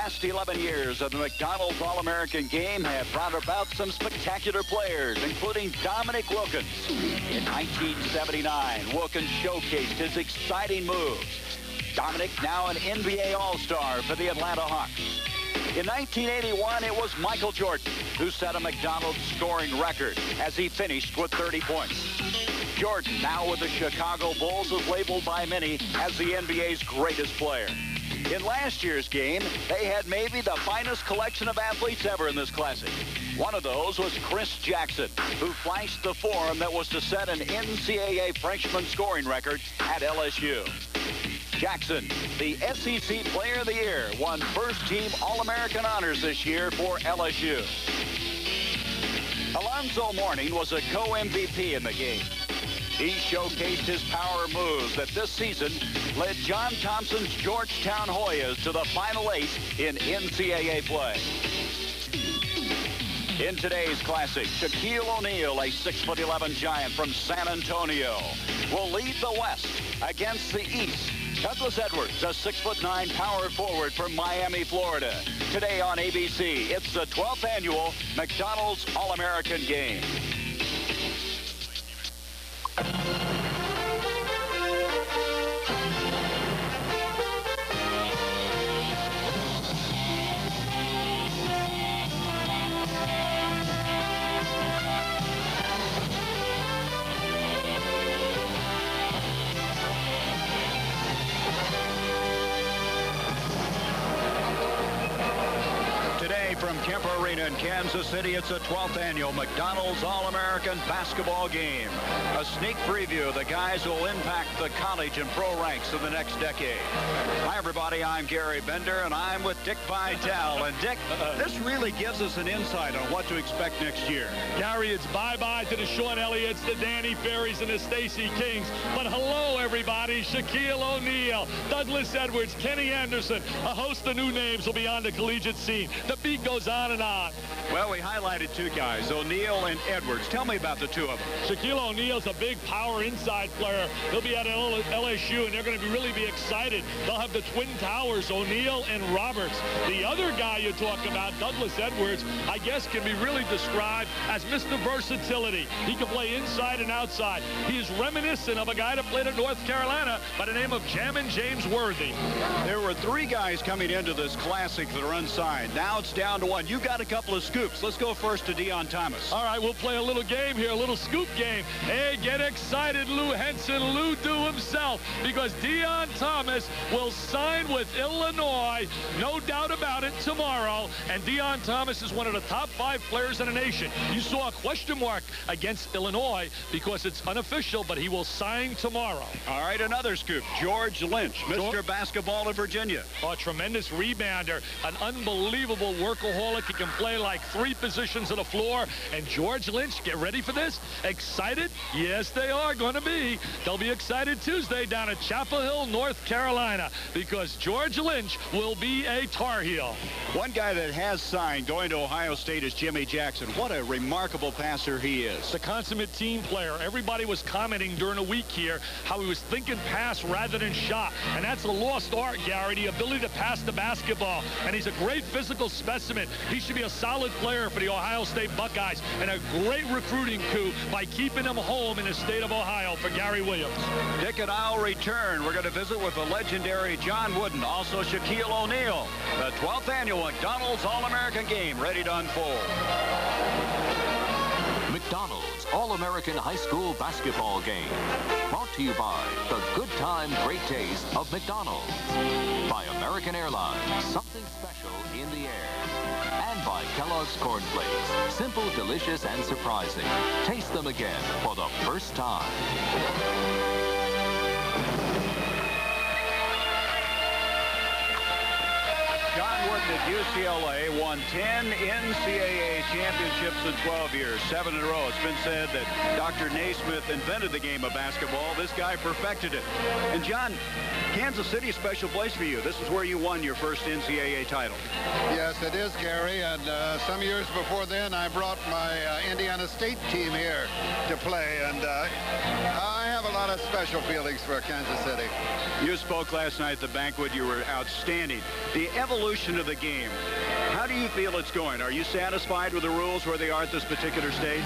last 11 years of the McDonald's All-American game have brought about some spectacular players, including Dominic Wilkins. In 1979, Wilkins showcased his exciting moves. Dominic, now an NBA All-Star for the Atlanta Hawks. In 1981, it was Michael Jordan who set a McDonald's scoring record as he finished with 30 points. Jordan, now with the Chicago Bulls, is labeled by many as the NBA's greatest player. In last year's game, they had maybe the finest collection of athletes ever in this classic. One of those was Chris Jackson, who flashed the form that was to set an NCAA freshman scoring record at LSU. Jackson, the SEC Player of the Year, won first-team All-American honors this year for LSU. Alonzo Mourning was a co-MVP in the game. He showcased his power moves that this season led John Thompson's Georgetown Hoyas to the Final Eight in NCAA play. In today's classic, Shaquille O'Neal, a 6'11" giant from San Antonio, will lead the West against the East. Douglas Edwards, a 6'9" power forward from Miami, Florida. Today on ABC, it's the 12th annual McDonald's All-American Game. From Kemper Arena in Kansas City, it's the 12th annual McDonald's All-American Basketball Game. A sneak preview of the guys who will impact the college and pro ranks of the next decade. Hi, everybody. I'm Gary Bender, and I'm with Dick Vitale. And, Dick, this really gives us an insight on what to expect next year. Gary, it's bye-bye to the Sean Elliott's, the Danny Ferries, and the Stacey Kings. But hello, everybody. Shaquille O'Neal, Douglas Edwards, Kenny Anderson. A host of new names will be on the collegiate scene. The beat goes on and on. Well, we highlighted two guys, O'Neal and Edwards. Tell me about the two of them. Shaquille O'Neal's a big power inside player. He'll be at LSU, and they're going to really be excited. They'll have the twin towers, O'Neal and Roberts. The other guy you talk about, Douglas Edwards, I guess can be really described as Mr. Versatility. He can play inside and outside. He is reminiscent of a guy that played at North Carolina by the name of Jammin' James Worthy. There were three guys coming into this classic that are unsigned. Now it's down to one. You got a couple of scoops. Let's go first to Deon Thomas. All right, we'll play a little game here, a little scoop game. Hey, get excited, Lou Henson, Lou do himself, because Deon Thomas will sign with Illinois, no doubt about it, tomorrow. And Deon Thomas is one of the top 5 players in the nation. You saw a question mark against Illinois because it's unofficial, but he will sign tomorrow. All right, another scoop. George Lynch, Mr. Basketball of Virginia. A tremendous rebounder, an unbelievable workaholic. He can play like 3 positions on the floor. And George Lynch, get ready for this. Excited? Yes, they are going to be. They'll be excited Tuesday down at Chapel Hill, North Carolina, because George Lynch will be a Tar Heel. One guy that has signed going to Ohio State is Jimmy Jackson. What a remarkable passer he is. The consummate team player. Everybody was commenting during the week here how he was thinking pass rather than shot. And that's a lost art, Gary, the ability to pass the basketball. And he's a great physical specimen. He should be a solid player for the Ohio State Buckeyes, and a great recruiting coup by keeping him home in the state of Ohio for Gary Williams. Dick and I'll return. We're going to visit with the legendary John Wooden, also Shaquille O'Neal. The 12th annual McDonald's All-American Game ready to unfold. McDonald's All-American High School Basketball Game. Brought to you by the good time, great taste of McDonald's. By American Airlines, something special in the air. And by Kellogg's Corn Flakes. Simple, delicious, and surprising. Taste them again for the first time. John Wooden at UCLA won 10 NCAA championships in 12 years, 7 in a row. It's been said that Dr. Naismith invented the game of basketball. This guy perfected it. And John, Kansas City, special place for you. This is where you won your first NCAA title. Yes, it is, Gary. And some years before then, I brought my Indiana State team here to play. And I have a lot of special feelings for Kansas City. You spoke last night at the banquet. You were outstanding. The evolution of the game, how do you feel it's going? Are you satisfied with the rules where they are at this particular stage?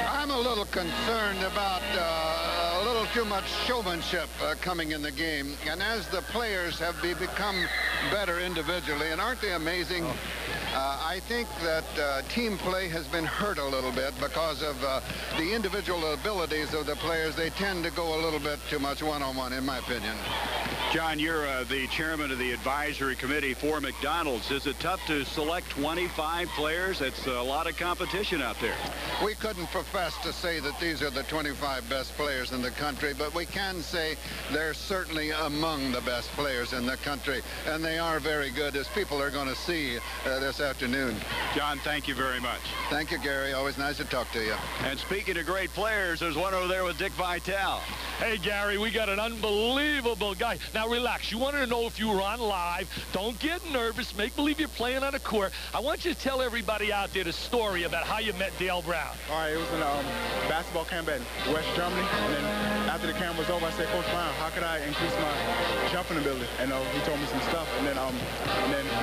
I'm a little concerned about a little too much showmanship coming in the game. And as the players have become better individually, and aren't they amazing? I think that team play has been hurt a little bit because of the individual abilities of the players. They tend to go a little bit too much one-on-one, in my opinion. John, you're the chairman of the advisory committee for McDonald's. Is it tough to select 25 players? It's a lot of competition out there. We couldn't profess to say that these are the 25 best players in the country, but we can say they're certainly among the best players in the country, and they are very good, as people are going to see this afternoon. John, thank you very much. Thank you, Gary. Always nice to talk to you. And speaking of great players, there's one over there with Dick Vitale. Hey, Gary, we got an unbelievable guy. Now, relax. You wanted to know if you were on live. Don't get nervous. Make believe you're playing on a court. I want you to tell everybody out there the story about how you met Dale Brown. All right, it was in a basketball camp in West Germany. And then after the camp was over, I said, Coach Brown, how could I increase my jumping ability? And he told me some stuff. And then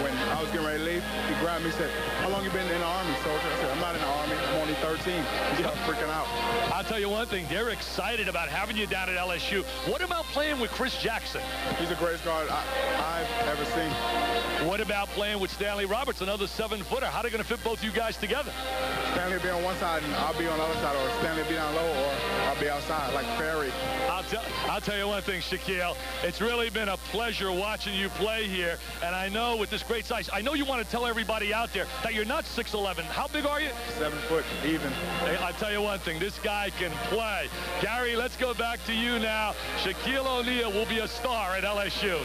when I was getting ready to leave, he grabbed me and said, how long you been in the Army, soldier? I said, I'm not in the Army. I'm only 13. He started freaking out. I'll tell you one thing. They're excited about having you down at LSU. What about playing with Chris Jackson? He's the greatest guard I've ever seen. What about playing with Stanley Roberts, another 7-footer? How are they going to fit both you guys together? Stanley will be on one side and I'll be on the other side, or Stanley will be down low, or I'll be outside like Ferry. I'll tell you one thing, Shaquille. It's really been a pleasure watching you play here. And I know with this great size, I know you want to tell everybody out there that you're not 6'11". How big are you? 7 foot even. Hey, I'll tell you one thing. This guy can play. Gary, let's go back to you now. Shaquille O'Neal will be a star at LSU.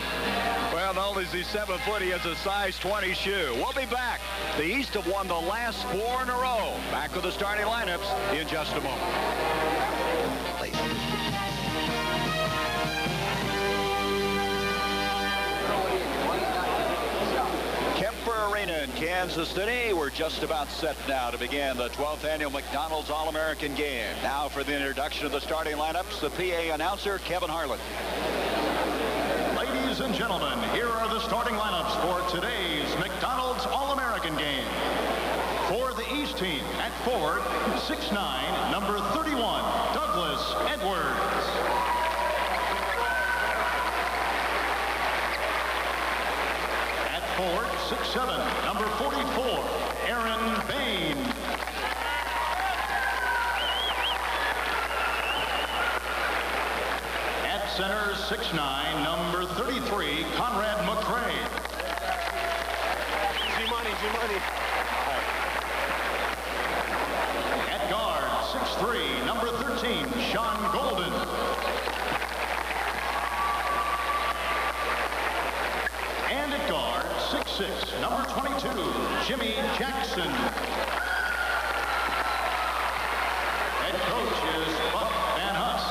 Well, not only is he 7 foot, he has a size 20 shoe. We'll be back. The East have won the last 4 in a row. Back with the starting lineups in just a moment. In Kansas City, we're just about set now to begin the 12th annual McDonald's All-American Game. Now for the introduction of the starting lineups, the PA announcer, Kevin Harlan. Ladies and gentlemen, here are the starting lineups for today's McDonald's All-American Game. For the East team, at forward, 6'9", number 31, Douglas Edwards. Forward, 6'7", number 44, Aaron Bain. At center, 6'9", number 33, Conrad McCray. G-Money. At guard, 6'3", number 13, Sean Golden. And at guard, 6'6", number 22, Jimmy Jackson. Head coach is Buck Van Huss.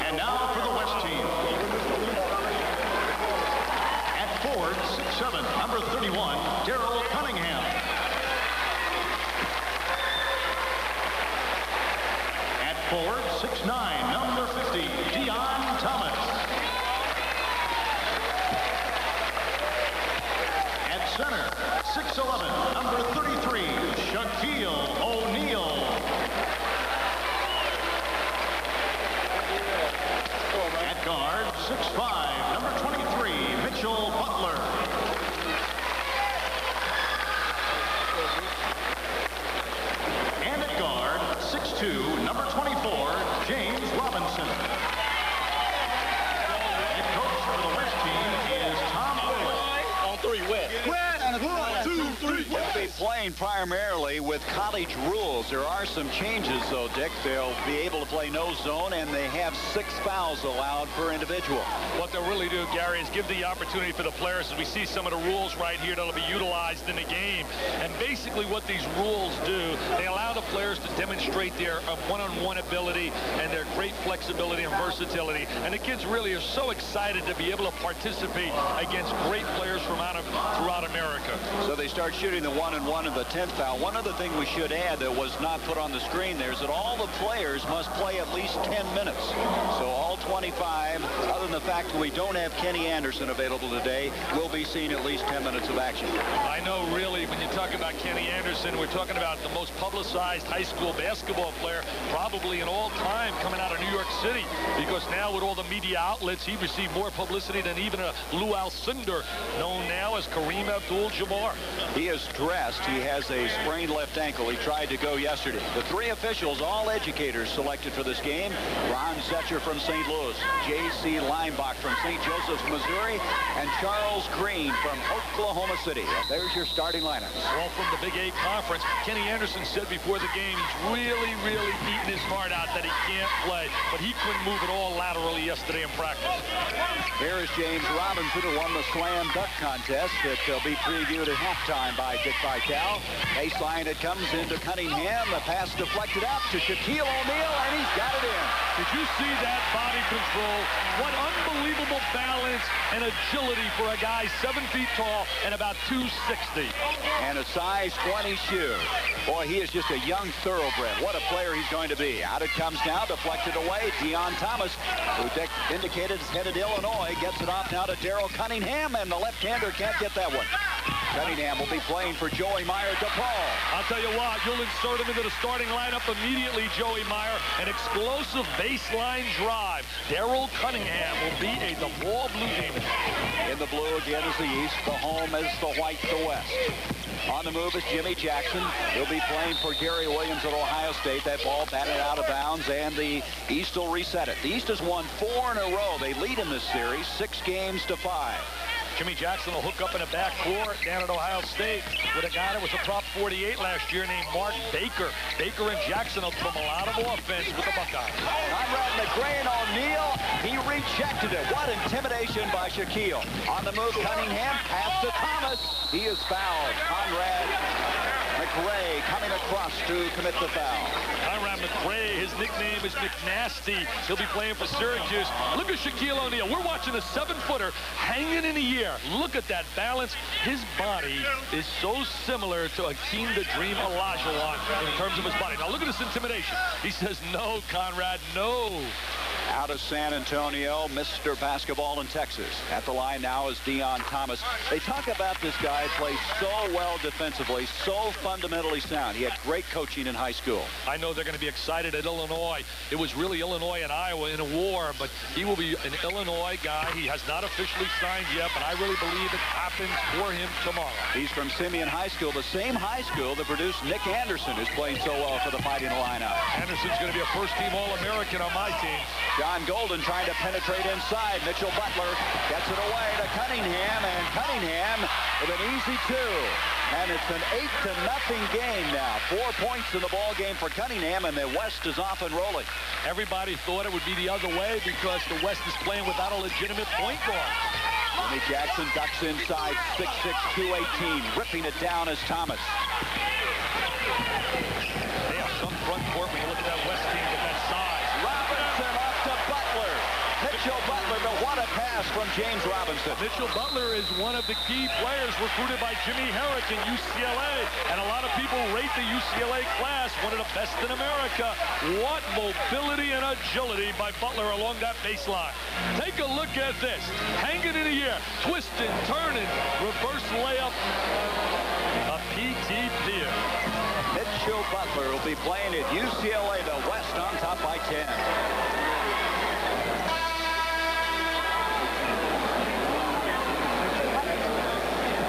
And now for the West team. At forward, 6'7", number 31, Darryl Cunningham. At forward, 6'9", number 50, Dion Thomas. Center, 6'11", number 33, Shaquille O'Neal. At guard, 6'5", number 23, Mitchell Butler. And at guard, 6'2", number 24, James Robinson. Head coach for the West team is Tom Owen. On 3, wet. 1, 2, 3. They'll be playing primarily with college rules. There are some changes, though, Dick. They'll be able to play no zone, and they have 6 fouls allowed per individual. What they'll really do, Gary, is give the opportunity for the players, as we see some of the rules right here that'll be utilized in the game. And basically what these rules do, they allow the players to demonstrate their one-on-one ability and their great flexibility and versatility. And the kids really are so excited to be able to participate against great players from throughout America. So they start shooting the 1-and-1 of the 10th foul. One other thing we should add that was not put on the screen there is that all the players must play at least 10 minutes. So all 25, other than the fact that we don't have Kenny Anderson available today, will be seeing at least 10 minutes of action. I know, really, when you talk about Kenny Anderson, we're talking about the most publicized high school basketball player probably in all time coming out of New York City, because now with all the media outlets, he received more publicity than even a Lou Alcindor, known now as Kareem Abdul-Jabbar. He is dressed. He has a sprained left ankle. He tried to go yesterday. The three officials, all educators selected for this game: Ron Setcher from St. Louis, J.C. Leinbach from St. Joseph's, Missouri, and Charles Green from Oklahoma City. And there's your starting lineups. All from the Big 8 Conference. Kenny Anderson said before the game he's really beating his heart out that he can't play, but he couldn't move at all laterally yesterday in practice. Here is James Robinson, who won the slam dunk contest that will be previewed at halftime by Dick Vitale. Baseline, it comes into Cunningham. The pass deflected out to Shaquille O'Neal, and he's got it in. Did you see that body control? What unbelievable balance and agility for a guy 7 feet tall and about 260. And a size 20 shoe. Boy, he is just a young thoroughbred. What a player he's going to be. Out it comes now, deflected away. Deon Thomas, who indicated is headed to Illinois, gets it off now to Darrell Cunningham, and the left-hander can't get that one. Cunningham will be playing for Joey Meyer DePaul. I'll tell you what, you'll insert him into the starting lineup immediately, Joey Meyer. An explosive baseline drive. Darrell Cunningham will be a DePaul Blue Demon. In the blue again is the East. The home is the white, the West. On the move is Jimmy Jackson. He'll be playing for Gary Williams at Ohio State. That ball batted out of bounds, and the East will reset it. The East has won 4 in a row. They lead in this series 6 games to 5. Jimmy Jackson will hook up in a backcourt down at Ohio State with a guy that was a prop 48 last year named Mark Baker. Baker and Jackson will put a lot of offense with the Buckeyes. Conrad McRae and O'Neal, he rejected it. What intimidation by Shaquille. On the move, Cunningham, pass to Thomas. He is fouled. Conrad McRae coming across to commit the foul. Conrad McRae, his nickname is McNasty. He'll be playing for Syracuse. Look at Shaquille O'Neal. We're watching a 7-footer hanging in the air. Look at that balance. His body is so similar to Akeem the Dream Olajuwon in terms of his body. Now look at this intimidation. He says, no, Conrad, no. Out of San Antonio, Mr. Basketball in Texas. At the line now is Deon Thomas. They talk about this guy plays so well defensively, so fundamentally sound. He had great coaching in high school. I know they're going to be excited at Illinois. It was really Illinois and Iowa in a war, but he will be an Illinois guy. He has not officially signed yet, but I really believe it happens for him tomorrow. He's from Simeon High School, the same high school that produced Nick Anderson, who's playing so well for the Fighting Illini. Anderson's going to be a first-team All-American on my team. John Golden trying to penetrate inside. Mitchell Butler gets it away to Cunningham, and Cunningham with an easy 2. And it's an 8-0 game now. 4 points in the ball game for Cunningham, and the West is off and rolling. Everybody thought it would be the other way because the West is playing without a legitimate point guard. Jimmy Jackson ducks inside, 6'6", 218. Ripping it down is Thomas. They have some front court when you look at that West team with that size. Robinson up to Butler. Mitchell Butler, but what a pass from James Robinson. Mitchell Butler is one of the key players recruited by Jimmy Herrick in UCLA, and a lot of people rate the UCLA class one of the best in America. What mobility and agility by Butler along that baseline. Take a look at this. Hanging in the air, twisting, turning, reverse layup. A PTP. Mitchell Butler will be playing at UCLA, the West on top by 10.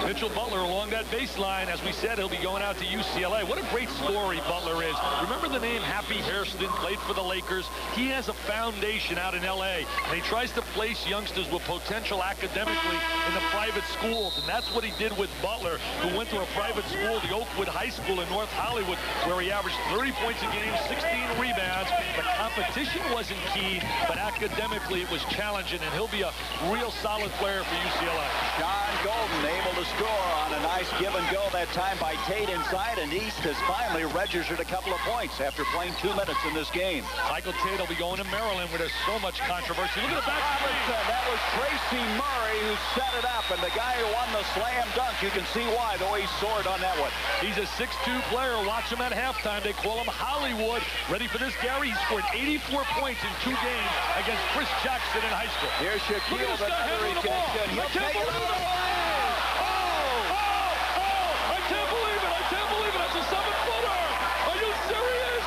Mitchell Butler along that baseline. As we said, he'll be going out to UCLA. What a great story Butler is. Remember the name Happy Hairston, played for the Lakers? He has a foundation out in L.A., and he tries to place youngsters with potential academically in the private schools, and that's what he did with Butler, who went to a private school, the Oakwood High School in North Hollywood, where he averaged 30 points a game, 16 rebounds. The competition wasn't key, but academically it was challenging, and he'll be a real solid player for UCLA. John Golden able to the score on a nice give and go that time by Tate inside, and East has finally registered a couple of points after playing 2 minutes in this game. Michael Tate will be going to Maryland where there's so much controversy. Look at the back screen. That was Tracy Murray who set it up, and the guy who won the slam dunk, you can see why, the way he soared on that one. He's a 6'2 player. Watch him at halftime. They call him Hollywood. Ready for this, Gary? He scored 84 points in 2 games against Chris Jackson in high school. Here's Shaquille, the another rejection. He'll take it all the way. I can't believe it. I can't believe it. That's a 7-footer. Are you serious?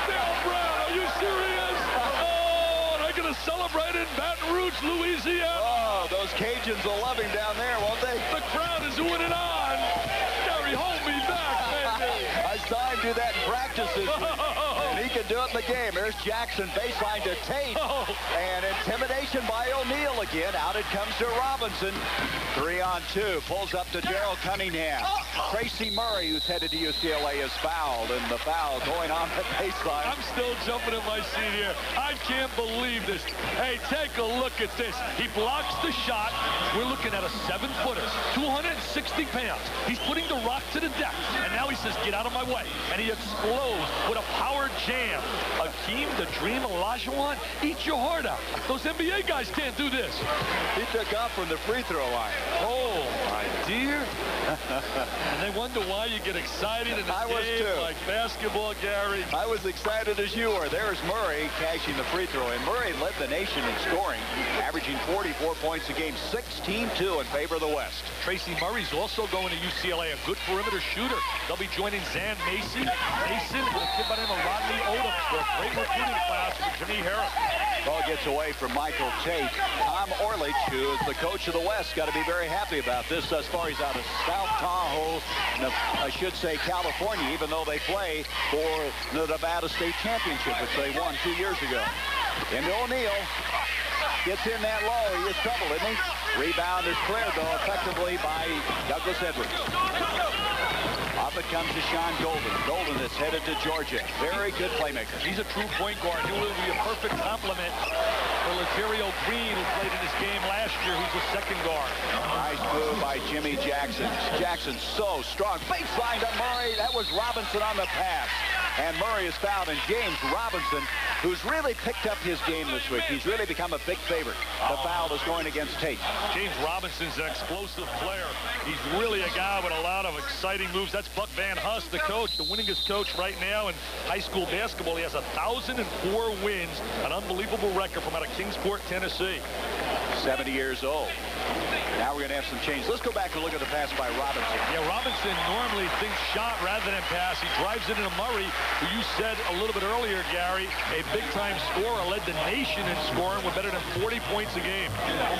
Dale Brown, are you serious? Oh, they're going to celebrate in Baton Rouge, Louisiana. Oh, those Cajuns will love him down there, won't they? The crowd is oohing it on. Gary, hold me back, baby. I saw him do that in practice this week. And he can do it in the game. There's Jackson, baseline to Tate. And intimidation by O'Neal again. Out it comes to Robinson. 3-on-2. Pulls up to Gerald Cunningham. Tracy Murray, who's headed to UCLA, is fouled. And the foul going on the baseline. I'm still jumping in my seat here. I can't believe this. Hey, take a look at this. He blocks the shot. We're looking at a 7-footer, 260 pounds. He's putting the rock to the deck. And now he says, get out of my way. And he explodes with a power jam. Akeem, the Dream, Olajuwon, eat your heart out. Those NBA guys can't do this. He took off from the free throw line. Oh, my dear. And they wonder why you get excited in a game like basketball, Gary. I was excited as you were. There's Murray cashing the free throw. And Murray led the nation in scoring, averaging 44 points a game, 16-2 in favor of the West. Tracy Murray's also going to UCLA, a good perimeter shooter. They'll be joining Zan Mason, and a kid by the name of Rodney Odom for a great recruiting class with Jimmy Harris. Ball gets away from Michael Tate. Tom Orlich, who is the coach of the West, got to be very happy about this. Thus far, he's out of South Tahoe, I should say California, even though they play for the Nevada State Championship, which they won 2 years ago. Into O'Neal. Gets in that low. He is trouble, isn't he? Rebound is cleared, though, effectively by Douglas Edwards. Up it comes to Sean Golden. Golden is headed to Georgia. Very good playmaker. He's a true point guard. He will be a perfect complement for Laterio Green, who played in this game last year, who's a second guard. Nice move by Jimmy Jackson. Jackson so strong. Baseline to Murray. That was Robinson on the pass. And Murray is fouled, and James Robinson, who's really picked up his game this week. He's really become a big favorite. The foul is going against Tate. James Robinson's an explosive player. He's really a guy with a lot of exciting moves. That's Buck Van Hust, the coach, the winningest coach right now in high school basketball. He has 1,004 wins, an unbelievable record from out of Kingsport, Tennessee. 70 years old. Now we're going to have some change. Let's go back and look at the pass by Robinson. Yeah, Robinson normally thinks shot rather than pass. He drives it into Murray, who you said a little bit earlier, Gary, a big-time scorer, led the nation in scoring with better than 40 points a game.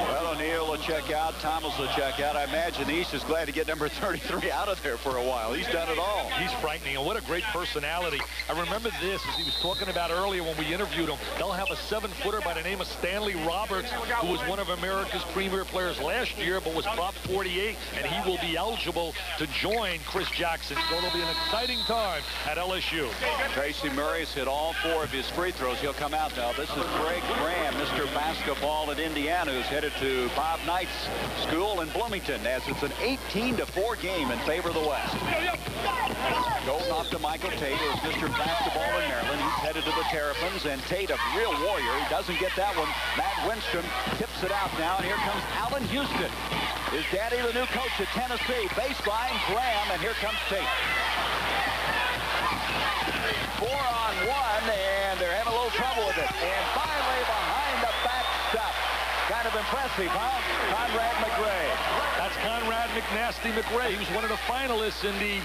Well, O'Neal will check out. Thomas will check out. I imagine the East is glad to get number 33 out of there for a while. He's done it all. He's frightening, and what a great personality. I remember this, as he was talking about earlier when we interviewed him. They'll have a 7-footer by the name of Stanley Roberts, who was one of America's premier players last year, but was Prop 48, and he will be eligible to join Chris Jackson. So it'll be an exciting time at LSU. Tracy Murray's hit all 4 of his free throws. He'll come out now. This is Greg Graham, Mr. Basketball at Indiana, who's headed to Bob Knight's school in Bloomington, as it's an 18-4 game in favor of the West. Golden off to Michael Tate, who's Mr. Basketball in Maryland. He's headed to the Terrapins, and Tate, a real warrior. He doesn't get that one. Matt Winstrom tips it out now, and here comes Allen Houston. His daddy, the new coach at Tennessee. Baseline, Graham, and here comes Tate. 4-on-1, and they're having a little trouble with it. And finally, behind the back stop. Kind of impressive, huh? Conrad McRae. That's Conrad McNasty McRae. He was one of the finalists in the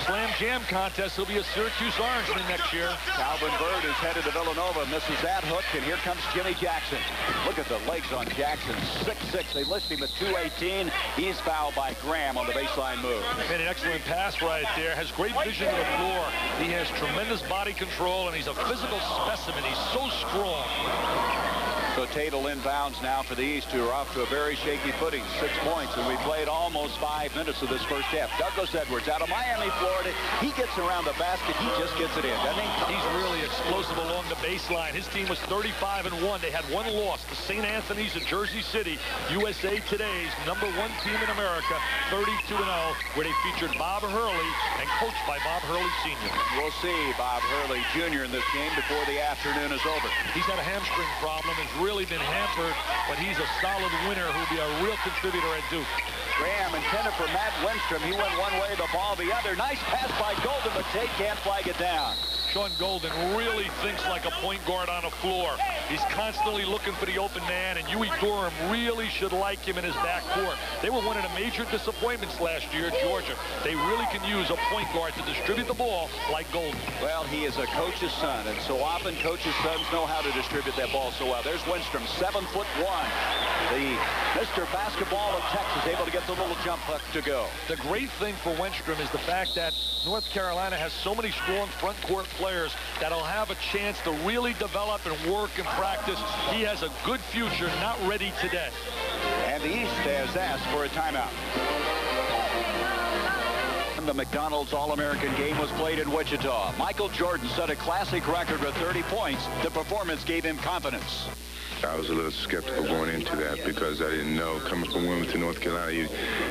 Slam Jam contest. He'll be a Syracuse Orangeman next year. Calvin Bird is headed to Villanova, misses that hook, and here comes Jimmy Jackson. Look at the legs on Jackson, 6'6". They list him at 218. He's fouled by Graham on the baseline move. Made an excellent pass right there. Has great vision of the floor. He has tremendous body control, and he's a physical specimen. He's so strong. So Tatel inbounds now for the East, who are off to a very shaky footing, 6 points, and we played almost 5 minutes of this first half. Douglas Edwards out of Miami, Florida. He gets around the basket. He just gets it in, doesn't he? He's really explosive along the baseline. His team was 35-1. They had one loss to St. Anthony's of Jersey City, USA Today's #1 team in America, 32-0, where they featured Bob Hurley and coached by Bob Hurley Sr. We'll see Bob Hurley Jr. in this game before the afternoon is over. He's had a hamstring problem, has really been hampered, but he's a solid winner who'll be a real contributor at Duke. Graham intended for Matt Wenstrom. He went one way, the ball the other. Nice pass by Golden, but Tate can't flag it down. Sean Golden really thinks like a point guard on the floor. He's constantly looking for the open man, and Huey Durham really should like him in his backcourt. They were one of the major disappointments last year at Georgia. They really can use a point guard to distribute the ball like Golden. Well, he is a coach's son, and so often coaches' sons know how to distribute that ball so well. There's Wenstrom, 7'1". The Mr. Basketball of Texas able to get the little jump hook to go. The great thing for Wenstrom is the fact that North Carolina has so many strong front court players that'll have a chance to really develop and work and practice. He has a good future, not ready today. And the East has asked for a timeout. The McDonald's All-American game was played in Wichita. Michael Jordan set a classic record with 30 points. The performance gave him confidence. I was a little skeptical going into that because I didn't know, coming from Wilmington, North Carolina,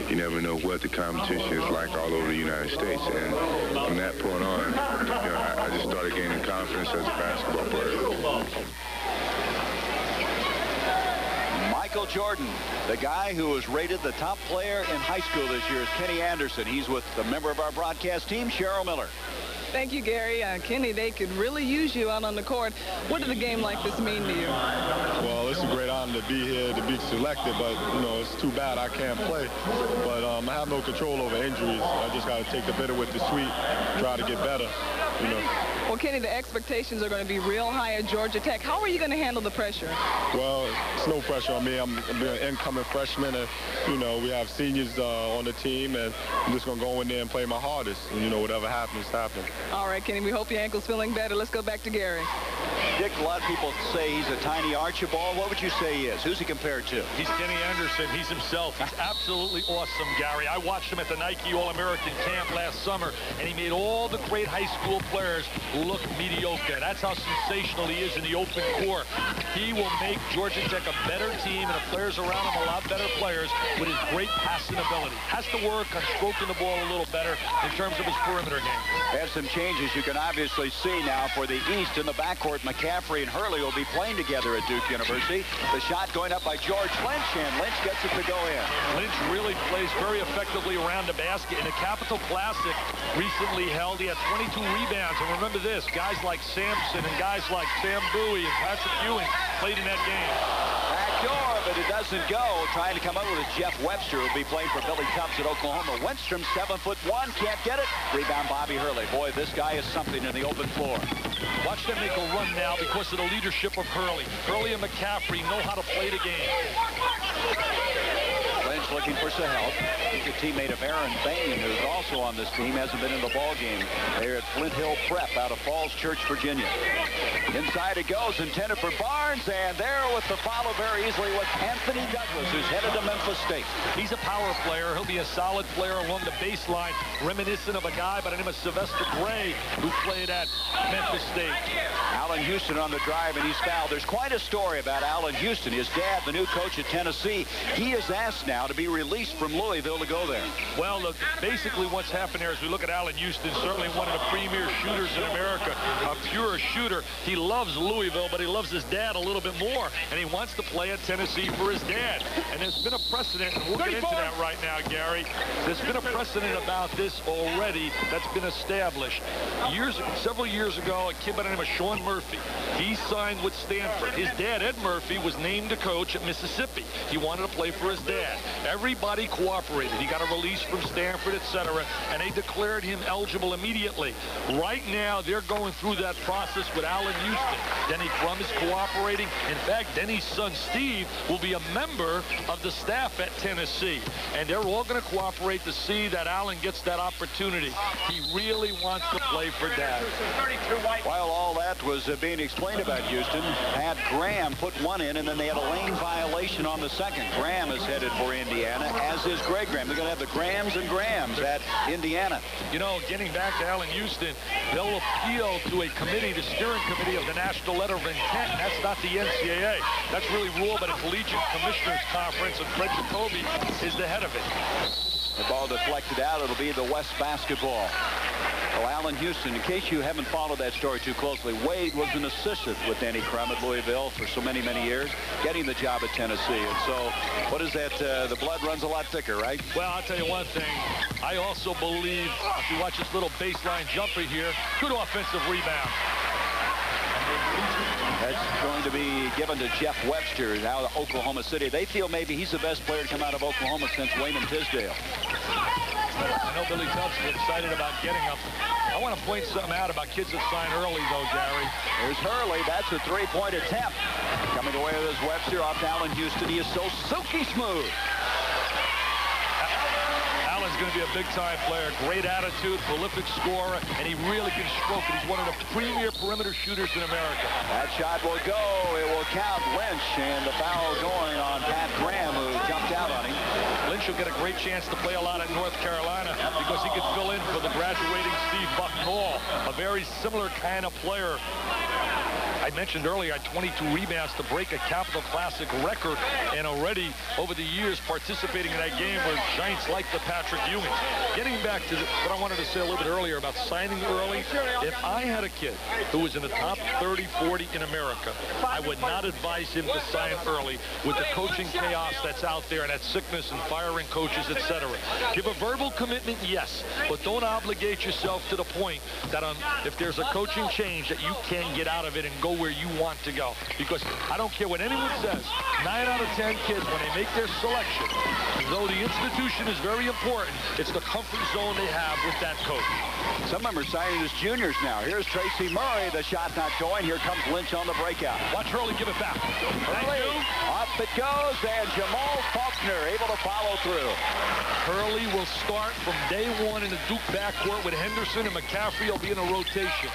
you never know what the competition is like all over the United States. And from that point on, I just started gaining confidence as a basketball player. Michael Jordan, the guy who was rated the top player in high school this year, is Kenny Anderson. He's with a member of our broadcast team, Cheryl Miller. Thank you, Gary. Kenny, they could really use you out on the court. What did a game like this mean to you? Well, it's a great honor to be here, to be selected, but, it's too bad I can't play. But I have no control over injuries. I just got to take the bitter with the sweet, try to get better, Well, Kenny, the expectations are going to be real high at Georgia Tech. How are you going to handle the pressure? Well, it's no pressure on me. I'm an incoming freshman, and, we have seniors on the team, and I'm just going to go in there and play my hardest. And, whatever happens, happens. All right, Kenny, we hope your ankle's feeling better. Let's go back to Gary. Dick, a lot of people say he's a tiny Archibald. What would you say he is? Who's he compared to? He's Kenny Anderson. He's himself. He's absolutely awesome, Gary. I watched him at the Nike All-American Camp last summer, and he made all the great high school players look mediocre. That's how sensational he is in the open court. He will make Georgia Tech a better team, and the players around him a lot better players with his great passing ability. Has to work on stroking the ball a little better in terms of his perimeter game. There's some changes you can obviously see now for the East in the backcourt. McCaffrey and Hurley will be playing together at Duke University. The shot going up by George Lynch, and Lynch gets it to go in. Lynch really plays very effectively around the basket. In a Capital Classic recently held, he had 22 rebounds. And remember this, guys like Sampson and guys like Sam Bowie and Patrick Ewing played in that game. Backdoor, but it doesn't go. Trying to come up with it, Jeff Webster will be playing for Billy Tubbs at Oklahoma. Wenstrom, 7'1", can't get it. Rebound Bobby Hurley. Boy, this guy is something in the open floor. Watch them make a run now because of the leadership of Hurley. Hurley and McCaffrey know how to play the game. Lynch looking for some help. He's a teammate of Aaron Bain, who's also on this team, hasn't been in the ball game. They're at Flint Hill Prep out of Falls Church, Virginia. Inside it goes, intended for Barnes, and there with the follow very easily was Anthony Douglas, who's headed to Memphis State. He's a power player. He'll be a solid player along the baseline, reminiscent of a guy by the name of Sylvester Gray, who played at Memphis State. Allen Houston on the drive, and he's fouled. There's quite a story about Allen Houston. His dad, the new coach at Tennessee, he is asked now to be released from Louisville to go there. Well, look, basically what's happened there is we look at Allen Houston, certainly one of the premier shooters in America, a pure shooter. He loves Louisville, but he loves his dad a little bit more, and he wants to play at Tennessee for his dad. And there's been a precedent, and we'll get into that right now, Gary. There's been a precedent about this already that's been established. Several years ago, a kid by the name of Sean Murphy, he signed with Stanford. His dad, Ed Murphy, was named a coach at Mississippi. He wanted to play for his dad. Everybody cooperated. He got a release from Stanford, etc., and they declared him eligible immediately. Right now, they're going through that process with Allen Houston. Denny Crum is cooperating. In fact, Denny's son, Steve, will be a member of the staff at Tennessee, and they're all going to cooperate to see that Allen gets that opportunity. He really wants to play for Dad. While all that was being explained about Houston, Pat Graham put one in, and then they had a lane violation on the second. Graham is headed for Indiana, as is Greg Graham. They're going to have the Grahams and Grahams at Indiana. You know, getting back to Allen Houston, they'll appeal to a committee, the steering committee of the National Letter of Intent. That's not the NCAA. That's really ruled by the Collegiate Commissioners Conference, and Fred Jacoby is the head of it. The ball deflected out. It'll be the West basketball. Well, Allen Houston, in case you haven't followed that story too closely, Wade was an assistant with Denny Crum at Louisville for so many, many years, getting the job at Tennessee. And so, what is that? The blood runs a lot thicker, right? Well, I'll tell you one thing. I also believe, if you watch this little baseline jumper here, good offensive rebound. That's going to be given to Jeff Webster now to Oklahoma City. They feel maybe he's the best player to come out of Oklahoma since Wayman Tisdale. I know Billy Tubbs is excited about getting up. I want to point something out about kids that sign early, though, Gary. There's Hurley. That's a three-point attempt. Coming away with his Webster off to Allen Houston. He is so silky smooth. Allen's going to be a big-time player. Great attitude, prolific scorer, and he really can stroke it. He's one of the premier perimeter shooters in America. That shot will go. It will count. Lynch, and the foul going on Pat Graham, who jumped out on him. Lynch will get a great chance to play a lot at North Carolina because he could fill in for the graduating Steve Bucknall, a very similar kind of player. I mentioned earlier, I had 22 rebounds to break a Capital Classic record, and already over the years participating in that game were giants like the Patrick Ewing. Getting back to what I wanted to say a little bit earlier about signing early, if I had a kid who was in the top 30, 40 in America, I would not advise him to sign early with the coaching chaos that's out there and that sickness and firing coaches, etc. Give a verbal commitment, yes, but don't obligate yourself to the point that if there's a coaching change that you can't get out of it and go where you want to go. Because I don't care what anyone says, 9 out of 10 kids, when they make their selection, though the institution is very important, it's the comfort zone they have with that coach. Some of them are signing as juniors now. Here's Tracy Murray. The shot not going. Here comes Lynch on the breakout. Watch Hurley give it back. Hurley, off it goes, and Jamal Faulkner able to follow through. Hurley will start from day one in the Duke backcourt with Henderson, and McCaffrey will be in a rotation.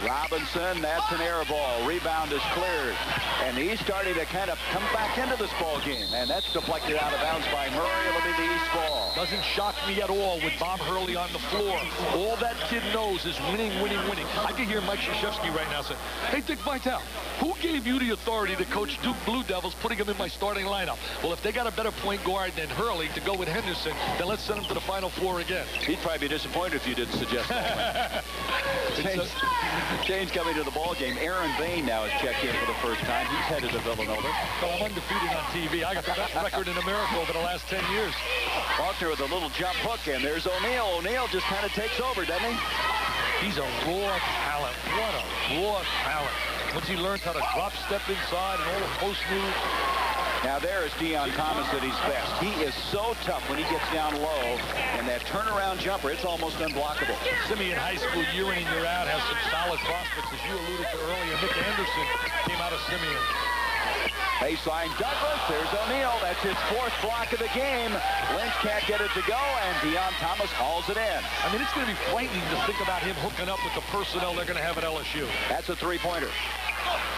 Robinson, that's an air ball. Rebound is cleared. And he's starting to kind of come back into this ball game. And that's deflected out of bounds by Murray. It'll be the East ball. Doesn't shock me at all with Bob Hurley on the floor. All that kid knows is winning, winning, winning. I can hear Mike Krzyzewski right now say, hey, Dick Vitale, who gave you the authority to coach Duke Blue Devils, putting him in my starting lineup? Well, if they got a better point guard than Hurley to go with Henderson, then let's send him to the Final Four again. He'd probably be disappointed if you didn't suggest that. Change coming to the ball game. Aaron Bain now has checked in for the first time. He's headed to Villanova. Well, I'm undefeated on TV. I got the best record in America over the last 10 years. Faulkner with a little jump hook, and there's O'Neal. O'Neal just kind of takes over, doesn't he? He's a raw talent. What a raw talent. Once he learns how to drop step inside and all the post moves. Now there is Deon Thomas at his best. He is so tough when he gets down low, and that turnaround jumper, it's almost unblockable. Simeon High School, year in and year out, has some solid prospects, as you alluded to earlier. Nick Anderson came out of Simeon. Baseline Douglas, there's O'Neal. That's his fourth block of the game. Lynch can't get it to go, and Deon Thomas hauls it in. I mean, it's going to be frightening to think about him hooking up with the personnel they're going to have at LSU. That's a three-pointer.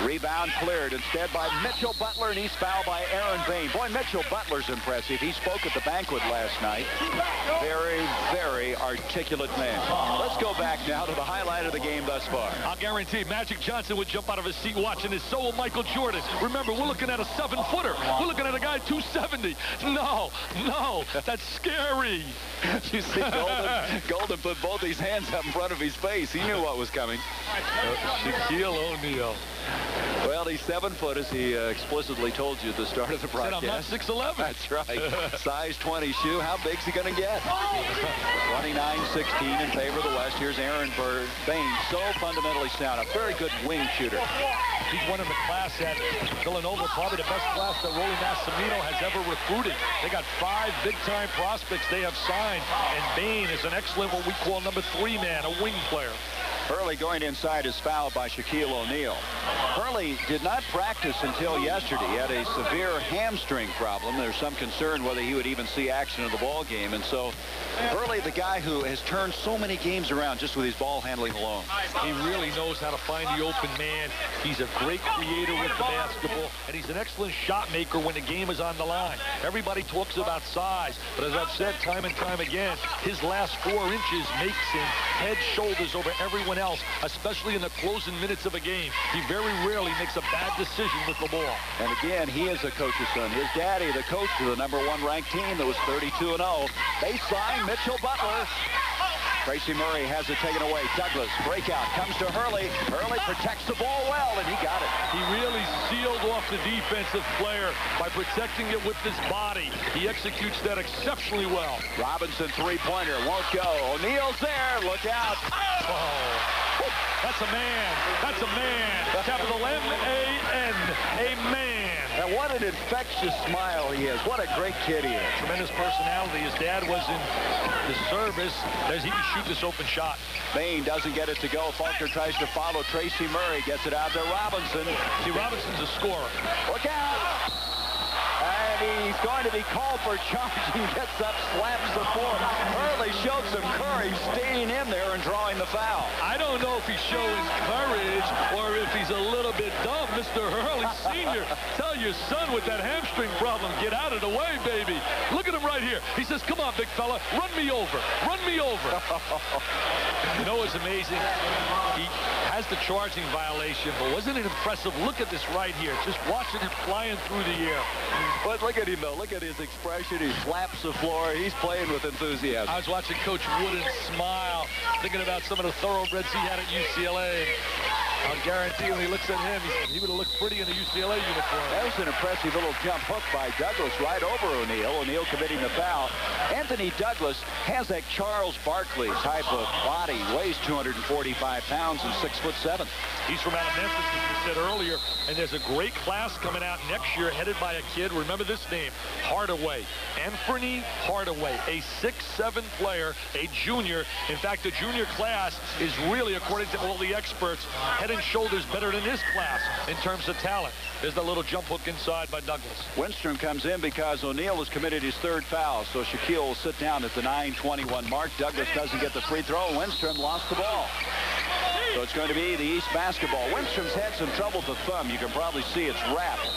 Rebound cleared instead by Mitchell Butler, and he's fouled by Aaron Bain. Boy, Mitchell Butler's impressive. He spoke at the banquet last night. Very, very articulate man. Let's go back now to the highlight of the game thus far. I'll guarantee Magic Johnson would jump out of his seat watching this. So will Michael Jordan. Remember, we're looking at a 7-footer. We're looking at a guy 270. No, that's scary. You see Golden put both his hands up in front of his face. He knew what was coming. Shaquille O'Neal. Well, he's 7 foot, as he explicitly told you at the start of the broadcast. I'm not 6'11". That's right. Size 20 shoe. How big's he going to get? 29-16 in favor of the West. Here's Aaron Bain, so fundamentally sound. A very good wing shooter. He's one in the class at Villanova, probably the best class that Rolly Massimino has ever recruited. They got 5 big-time prospects they have signed, and Bain is an excellent, what we call number 3 man, a wing player. Hurley going inside is fouled by Shaquille O'Neal. Hurley did not practice until yesterday. He had a severe hamstring problem. There's some concern whether he would even see action in the ball game. And so Hurley, the guy who has turned so many games around just with his ball handling alone. He really knows how to find the open man. He's a great creator with the basketball, and he's an excellent shot maker when the game is on the line. Everybody talks about size, but as I've said time and time again, his last 4 inches makes him head, shoulders over everyone else, especially in the closing minutes of a game. He very rarely makes a bad decision with the ball. And again, he is a coach's son. His daddy, the coach of the #1 ranked team that was 32-0. Baseline, Mitchell Butler. Tracy Murray has it taken away. Douglas, breakout, comes to Hurley. Hurley protects the ball well, and he got it. He really sealed off the defensive player by protecting it with his body. He executes that exceptionally well. Robinson, three-pointer, won't go. O'Neal's there, look out. Oh, that's a man. That's a man. Capital M-A-N, a man. And what an infectious smile he has. What a great kid he is. Tremendous personality. His dad was in the service as he can shoot this open shot. Bain doesn't get it to go. Faulkner tries to follow. Tracy Murray gets it out to Robinson. See, Robinson's a scorer. Look out! And he's going to be called for charging. Gets up, slaps the floor. Hurley showed some courage staying in there and drawing the foul. I don't know if he's showing courage or if he's a little bit dumb. Mr. Hurley Sr., tell your son with that hamstring problem, get out of the way, baby. Look at him right here. He says, come on, big fella, run me over. Run me over. You know what's amazing? He has the charging violation, but wasn't it impressive? Look at this right here. Just watching him flying through the air. But look at him, though. Look at his expression. He slaps the floor. He's playing with enthusiasm. I was watching Coach Wooden smile, thinking about some of the thoroughbreds he had at UCLA. I'll guarantee when he looks at him, he would have looked pretty in a UCLA uniform. That was an impressive little jump hook by Douglas right over O'Neal. O'Neal committing the foul. Anthony Douglas has that Charles Barkley type of body, weighs 245 pounds and 6'7". He's from out of Memphis, as we said earlier, and there's a great class coming out next year headed by a kid. Remember this name, Hardaway. Anthony Hardaway, a 6'7" player, a junior. In fact, the junior class is really, according to all the experts, head and shoulders better than his class in terms of talent. There's the little jump hook inside by Douglas. Winstrom comes in because O'Neal has committed his 3rd foul, so Shaquille will sit down at the 9:21 mark. Douglas doesn't get the free throw. Winstrom lost the ball. So it's going to be the East basketball. Winstrom's had some trouble with the thumb. You can probably see it's wrapped.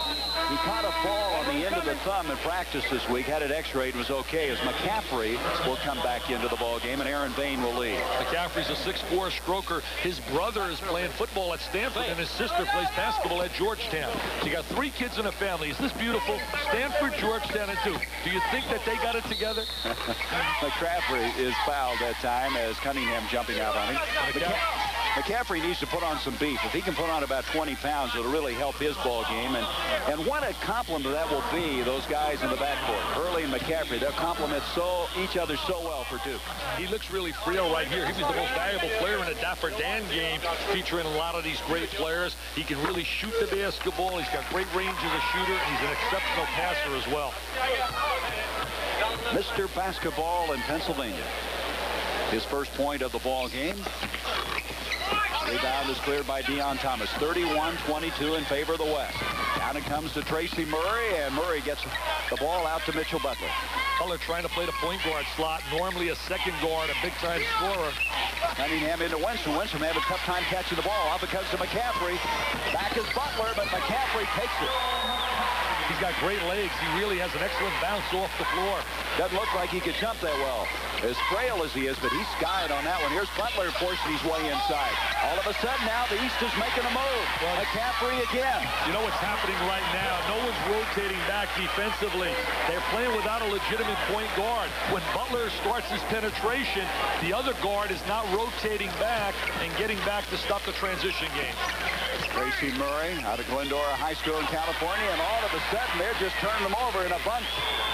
He caught a ball on the end of the thumb in practice this week, had it x-rayed, was okay, as McCaffrey will come back into the ball game, and Aaron Bain will lead. McCaffrey's a 6'4" stroker. His brother is playing football at Stanford, and his sister plays basketball at Georgetown. So you got 3 kids in a family. Is this beautiful? Stanford, Georgetown, and Duke. Do you think that they got it together? McCaffrey is fouled that time as Cunningham jumping out on him. McCaffrey needs to put on some beef. If he can put on about 20 pounds, it'll really help his ball game. And what a compliment that will be, those guys in the backcourt. Hurley and McCaffrey, they'll complement each other so well for Duke. He looks really frail right here. He was the most valuable player in the Dapper Dan game, featuring a lot of these great players. He can really shoot the basketball. He's got great range as a shooter, and he's an exceptional passer as well. Mr. Basketball in Pennsylvania. His first point of the ball game. Rebound is cleared by Deon Thomas. 31-22 in favor of the West. Down it comes to Tracy Murray, and Murray gets the ball out to Mitchell Butler. Butler trying to play the point guard slot. Normally a second guard, a big-time scorer. Cunningham into Winstrom. Winstrom having a tough time catching the ball. Off it comes to McCaffrey. Back is Butler, but McCaffrey takes it. He's got great legs. He really has an excellent bounce off the floor. Doesn't look like he could jump that well. As frail as he is, but he's skied on that one. Here's Butler forcing his way inside. All of a sudden now the East is making a move. McCaffrey again. You know what's happening right now? No one's rotating back defensively. They're playing without a legitimate point guard. When Butler starts his penetration, the other guard is not rotating back and getting back to stop the transition game. Tracy Murray out of Glendora High School in California, and all of a sudden they're just turning them over in a bunch.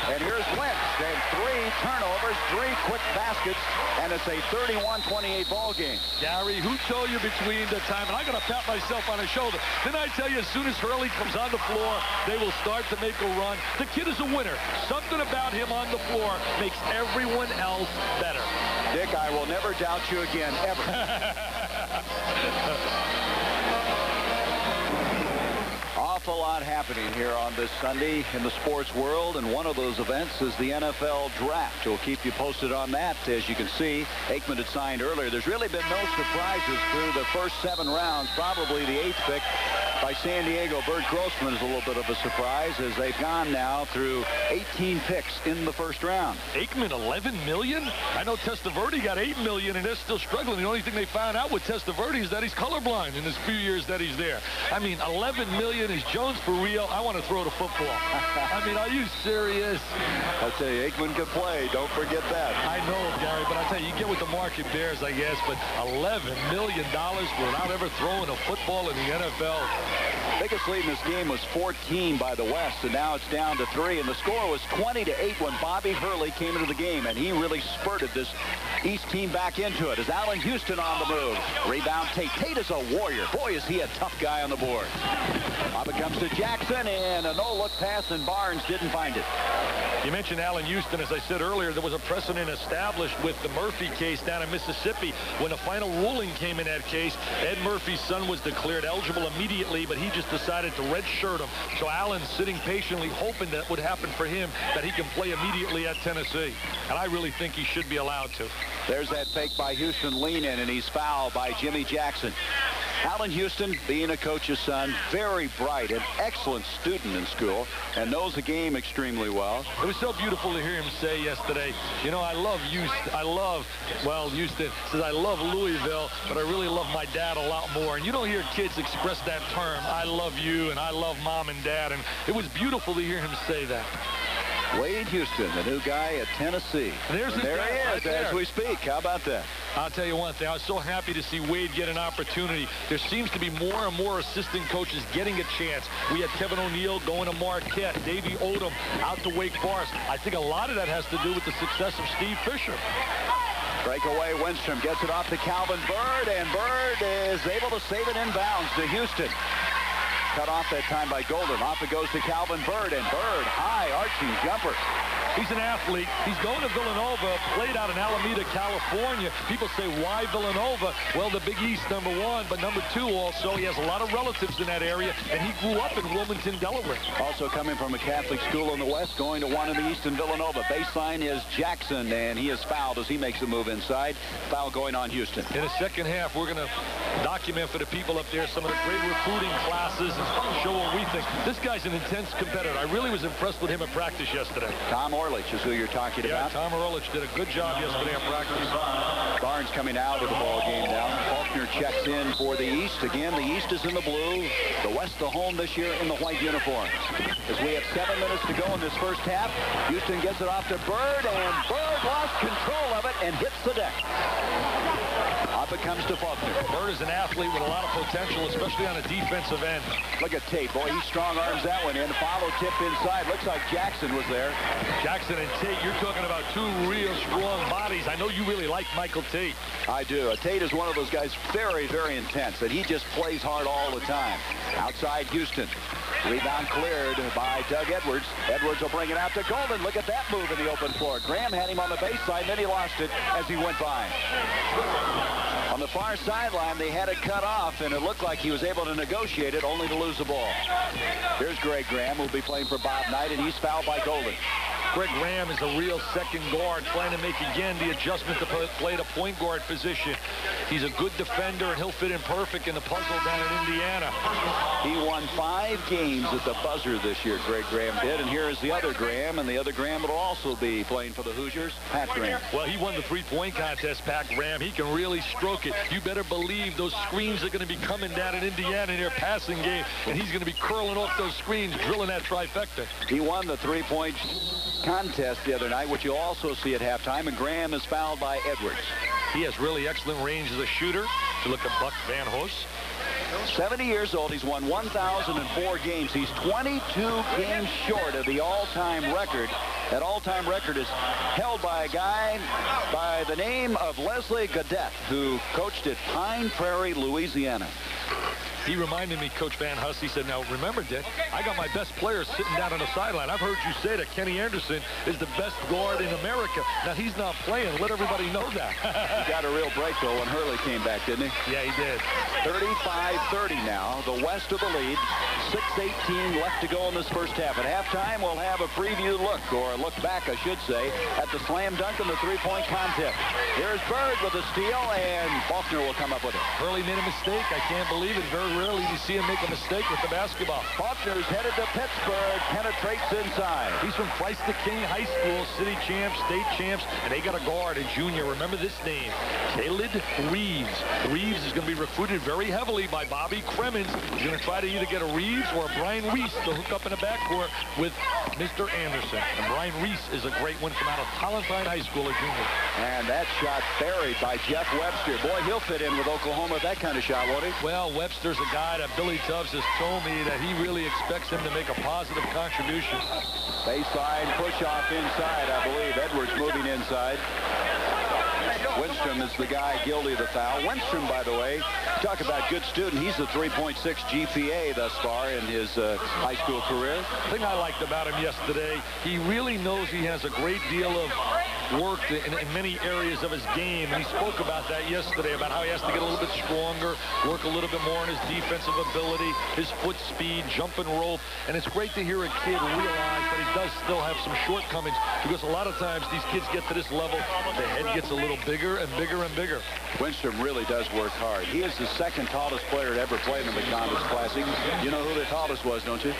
And here's Lynch. They have 3 turnovers, 3 quick baskets, and it's a 31-28 ball game. Gary, who told you between the time, and I got to pat myself on the shoulder. Didn't I tell you as soon as Hurley comes on the floor, they will start to make a run? The kid is a winner. Something about him on the floor makes everyone else better. Dick, I will never doubt you again, ever. Awful lot happening here on this Sunday in the sports world, and one of those events is the NFL draft. We'll keep you posted on that. As you can see, Aikman had signed earlier. There's really been no surprises through the first 7 rounds. Probably the 8th pick by San Diego. Bert Grossman is a little bit of a surprise as they've gone now through 18 picks in the first round. Aikman, $11 million? I know Testaverde got $8 million, and they're still struggling. The only thing they found out with Testaverde is that he's colorblind in his few years that he's there. I mean, $11 million. Is Jones for real? I want to throw the football. I mean, are you serious? I'll tell you, Aikman could play. Don't forget that. I know, Gary, but I tell you, you get what the market bears, I guess, but $11 million without ever throwing a football in the NFL. Biggest lead in this game was 14 by the West, and now it's down to 3, and the score was 20-8 when Bobby Hurley came into the game, and he really spurted this East team back into it. As Allen Houston on the move. Rebound, Tate. Tate is a warrior. Boy, is he a tough guy on the board. Up it comes to Jackson, and a no-look pass, and Barnes didn't find it. You mentioned Allen Houston. As I said earlier, there was a precedent established with the Murphy case down in Mississippi. When a final ruling came in that case, Ed Murphy's son was declared eligible immediately, but he just decided to redshirt him. So Allen's sitting patiently hoping that would happen for him, that he can play immediately at Tennessee. And I really think he should be allowed to. There's that fake by Houston, lean in, and he's fouled by Jimmy Jackson. Allen Houston, being a coach's son, very bright, an excellent student in school, and knows the game extremely well. It was so beautiful to hear him say yesterday, you know, I love Houston. Houston says, I love Louisville, but I really love my dad a lot more. And you don't hear kids express that term, I love you, and I love mom and dad. And it was beautiful to hear him say that. Wade Houston, the new guy at Tennessee. And there he is right as we speak. How about that? I'll tell you one thing. I was so happy to see Wade get an opportunity. There seems to be more and more assistant coaches getting a chance. We had Kevin O'Neill going to Marquette, Davey Odom out to Wake Forest. I think a lot of that has to do with the success of Steve Fisher. Breakaway, Wenstrom gets it off to Calvin Bird, and Bird is able to save it inbounds to Houston. Cut off that time by Golden. Off it goes to Calvin Bird, and Bird, high arching jumper. He's an athlete. He's going to Villanova, played out in Alameda, California. People say, why Villanova? Well, the Big East, number 1, but number 2 also. He has a lot of relatives in that area, and he grew up in Wilmington, Delaware. Also coming from a Catholic school in the West, going to one in the East in Villanova. Baseline is Jackson, and he is fouled as he makes the move inside. Foul going on Houston. In the second half, we're going to document for the people up there some of the great recruiting classes and show what we think. This guy's an intense competitor. I really was impressed with him at practice yesterday. Tom Orlich is who you're talking about. Tom Orlich did a good job yesterday at practice. Barnes coming out of the ball game now. Faulkner checks in for the East. Again, the East is in the blue. The West, the home this year in the white uniforms. As we have 7 minutes to go in this first half, Houston gets it off to Bird, and Bird lost control of it and hits the deck. Up it comes to Faulkner. Bird is an athlete with a lot of potential, especially on a defensive end. Look at Tate. Boy, he strong arms that one in. Follow tip inside. Looks like Jackson was there. Jackson and Tate, you're talking about 2 real strong bodies. I know you really like Michael Tate. I do. Tate is one of those guys very, very intense, and he just plays hard all the time. Outside Houston. Rebound cleared by Doug Edwards. Edwards will bring it out to Golden. Look at that move in the open floor. Graham had him on the baseline, then he lost it as he went by. On the far sideline, they had it cut off, and it looked like he was able to negotiate it, only to lose the ball. Here's Greg Graham, who'll be playing for Bob Knight, and he's fouled by Golden. Greg Graham is a real second guard, trying to make again the adjustment to play the point guard position. He's a good defender, and he'll fit in perfect in the puzzle down in Indiana. He won 5 games at the buzzer this year, Greg Graham did, and here is the other Graham, and the other Graham will also be playing for the Hoosiers, Pat Graham. Well, he won the three-point contest, Pat Graham. He can really stroke it. You better believe those screens are going to be coming down in Indiana in their passing game, and he's going to be curling off those screens, drilling that trifecta. He won the three-point contest the other night, which you'll also see at halftime, and Graham is fouled by Edwards. He has really excellent range as a shooter. You look at Buck Van Hoos. 70 years old. He's won 1,004 games. He's 22 games short of the all-time record. That all-time record is held by a guy by the name of Leslie Gaudette, who coached at Pine Prairie, Louisiana. He reminded me, Coach Van Huss, he said, now remember, Dick, I got my best players sitting down on the sideline. I've heard you say that Kenny Anderson is the best guard in America. Now, he's not playing. Let everybody know that. He got a real break, though, when Hurley came back, didn't he? Yeah, he did. 35-30 now, the West of the lead. 6:18 left to go in this first half. At halftime, we'll have a preview look, or a look back, I should say, at the slam dunk and the three-point contest. Here's Bird with a steal, and Faulkner will come up with it. Hurley made a mistake. I can't believe it. Very rarely do you see him make a mistake with the basketball. Faulkner's headed to Pittsburgh, penetrates inside. He's from Christ the King High School, city champs, state champs, and they got a guard, a junior. Remember this name, Caleb Reeves. Reeves is going to be recruited very heavily by Bobby Cremins. He's going to try to either get a Reeves or a Brian Reese to hook up in the backcourt with Mr. Anderson. And Brian Reese is a great one from out of Palatine High School, a junior. And that shot buried by Jeff Webster. Boy, he'll fit in with Oklahoma with that kind of shot, won't he? Well, Webster's a guy that Billy Tubbs has told me that he really expects him to make a positive contribution. Baseline push-off inside, I believe. Edwards moving inside. Winstrom is the guy guilty of the foul. Winstrom, by the way, talk about good student. He's a 3.6 GPA thus far in his high school career. The thing I liked about him yesterday, he really knows he has a great deal of work in many areas of his game. And he spoke about that yesterday, about how he has to get a little bit stronger, work a little bit more on his defensive ability, his foot speed, jump and rope. And it's great to hear a kid realize that he does still have some shortcomings, because a lot of times these kids get to this level, the head gets a little bigger and bigger and bigger. Winstrom really does work hard. He is the second tallest player to ever play in the McDonald's Classic. You know who the tallest was, don't you?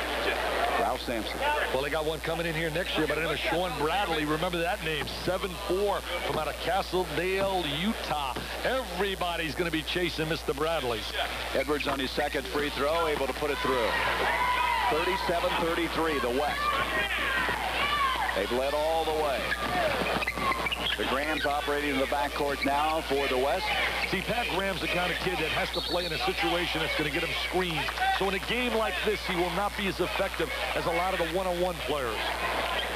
Ralph Sampson. Well, they got one coming in here next year by the name of Sean Bradley. Remember that name, 7'4", from out of Castledale, Utah. Everybody's going to be chasing Mr. Bradley. Edwards on his second free throw, able to put it through. 37-33, the West. They've led all the way. The Graham's operating in the backcourt now for the West. See, Pat Graham's the kind of kid that has to play in a situation that's going to get him screened. So in a game like this, he will not be as effective as a lot of the one-on-one players.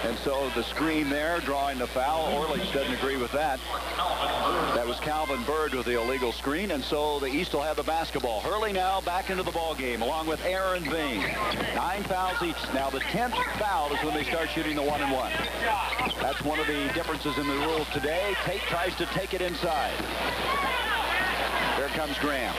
And so the screen there, drawing the foul. Orlich doesn't agree with that. That was Calvin Bird with the illegal screen, and so the East will have the basketball. Hurley now back into the ball game, along with Aaron Vane. 9 fouls each. Now the 10th foul is when they start shooting the 1-and-1. That's one of the differences in the rules today. Tate tries to take it inside. Here comes Graham.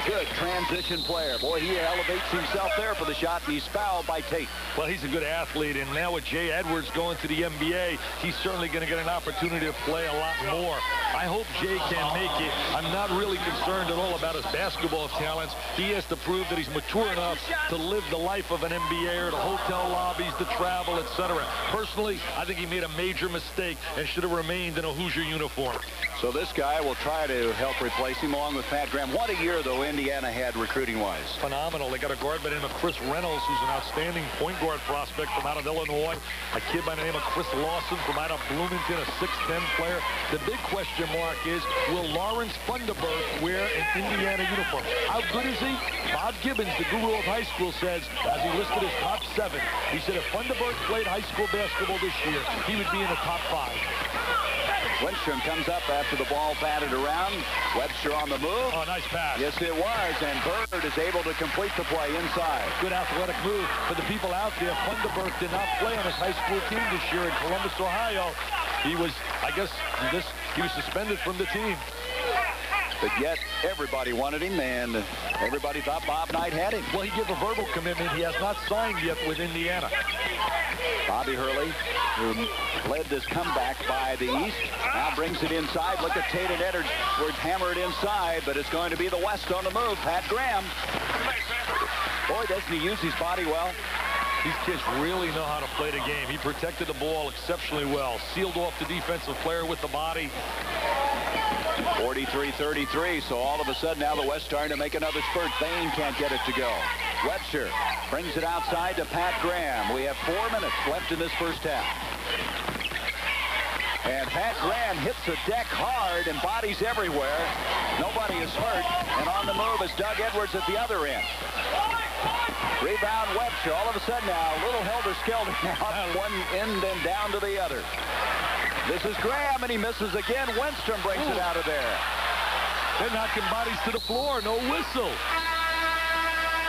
Good transition player. Boy, he elevates himself there for the shot. He's fouled by Tate. Well, he's a good athlete, and now with Jay Edwards going to the NBA, he's certainly going to get an opportunity to play a lot more. I hope Jay can make it. I'm not really concerned at all about his basketball talents. He has to prove that he's mature enough to live the life of an NBAer, the hotel lobbies, the travel, etc. Personally, I think he made a major mistake and should have remained in a Hoosier uniform. So this guy will try to help replace him along with Pat Graham. What a year, though, Indiana had recruiting-wise. Phenomenal. They got a guard by the name of Chris Reynolds, who's an outstanding point guard prospect from out of Illinois. A kid by the name of Chris Lawson from out of Bloomington, a 6'10 player. The big question mark is, will Lawrence Funderburk wear an Indiana uniform? How good is he? Bob Gibbons, the guru of high school, says, as he listed his top 7, he said if Funderburk played high school basketball this year, he would be in the top 5. Winstrom comes up after the ball batted around. Webster on the move. Oh, nice pass. Yes, it was. And Bird is able to complete the play inside. Good athletic move for the people out there. Funderburk did not play on his high school team this year in Columbus, Ohio. He was, I guess, he was suspended from the team. But yet, everybody wanted him, and everybody thought Bob Knight had him. Well, he gave a verbal commitment. He has not signed yet with Indiana. Bobby Hurley, who led this comeback by the East, now brings it inside. Look at Tate and Edwards hammer it inside, but it's going to be the West on the move. Pat Graham. Boy, doesn't he use his body well. These kids really know how to play the game. He protected the ball exceptionally well. Sealed off the defensive player with the body. 43-33, so all of a sudden now the West starting to make another spurt. Bain can't get it to go. Webster brings it outside to Pat Graham. We have 4 minutes left in this first half. And Pat Graham hits the deck hard and bodies everywhere. Nobody is hurt. And on the move is Doug Edwards at the other end. Rebound Webster. All of a sudden now, a little helter-skelter now. One end and down to the other. This is Graham, and he misses again. Wenstrom brings it out of there. They're knocking bodies to the floor. No whistle.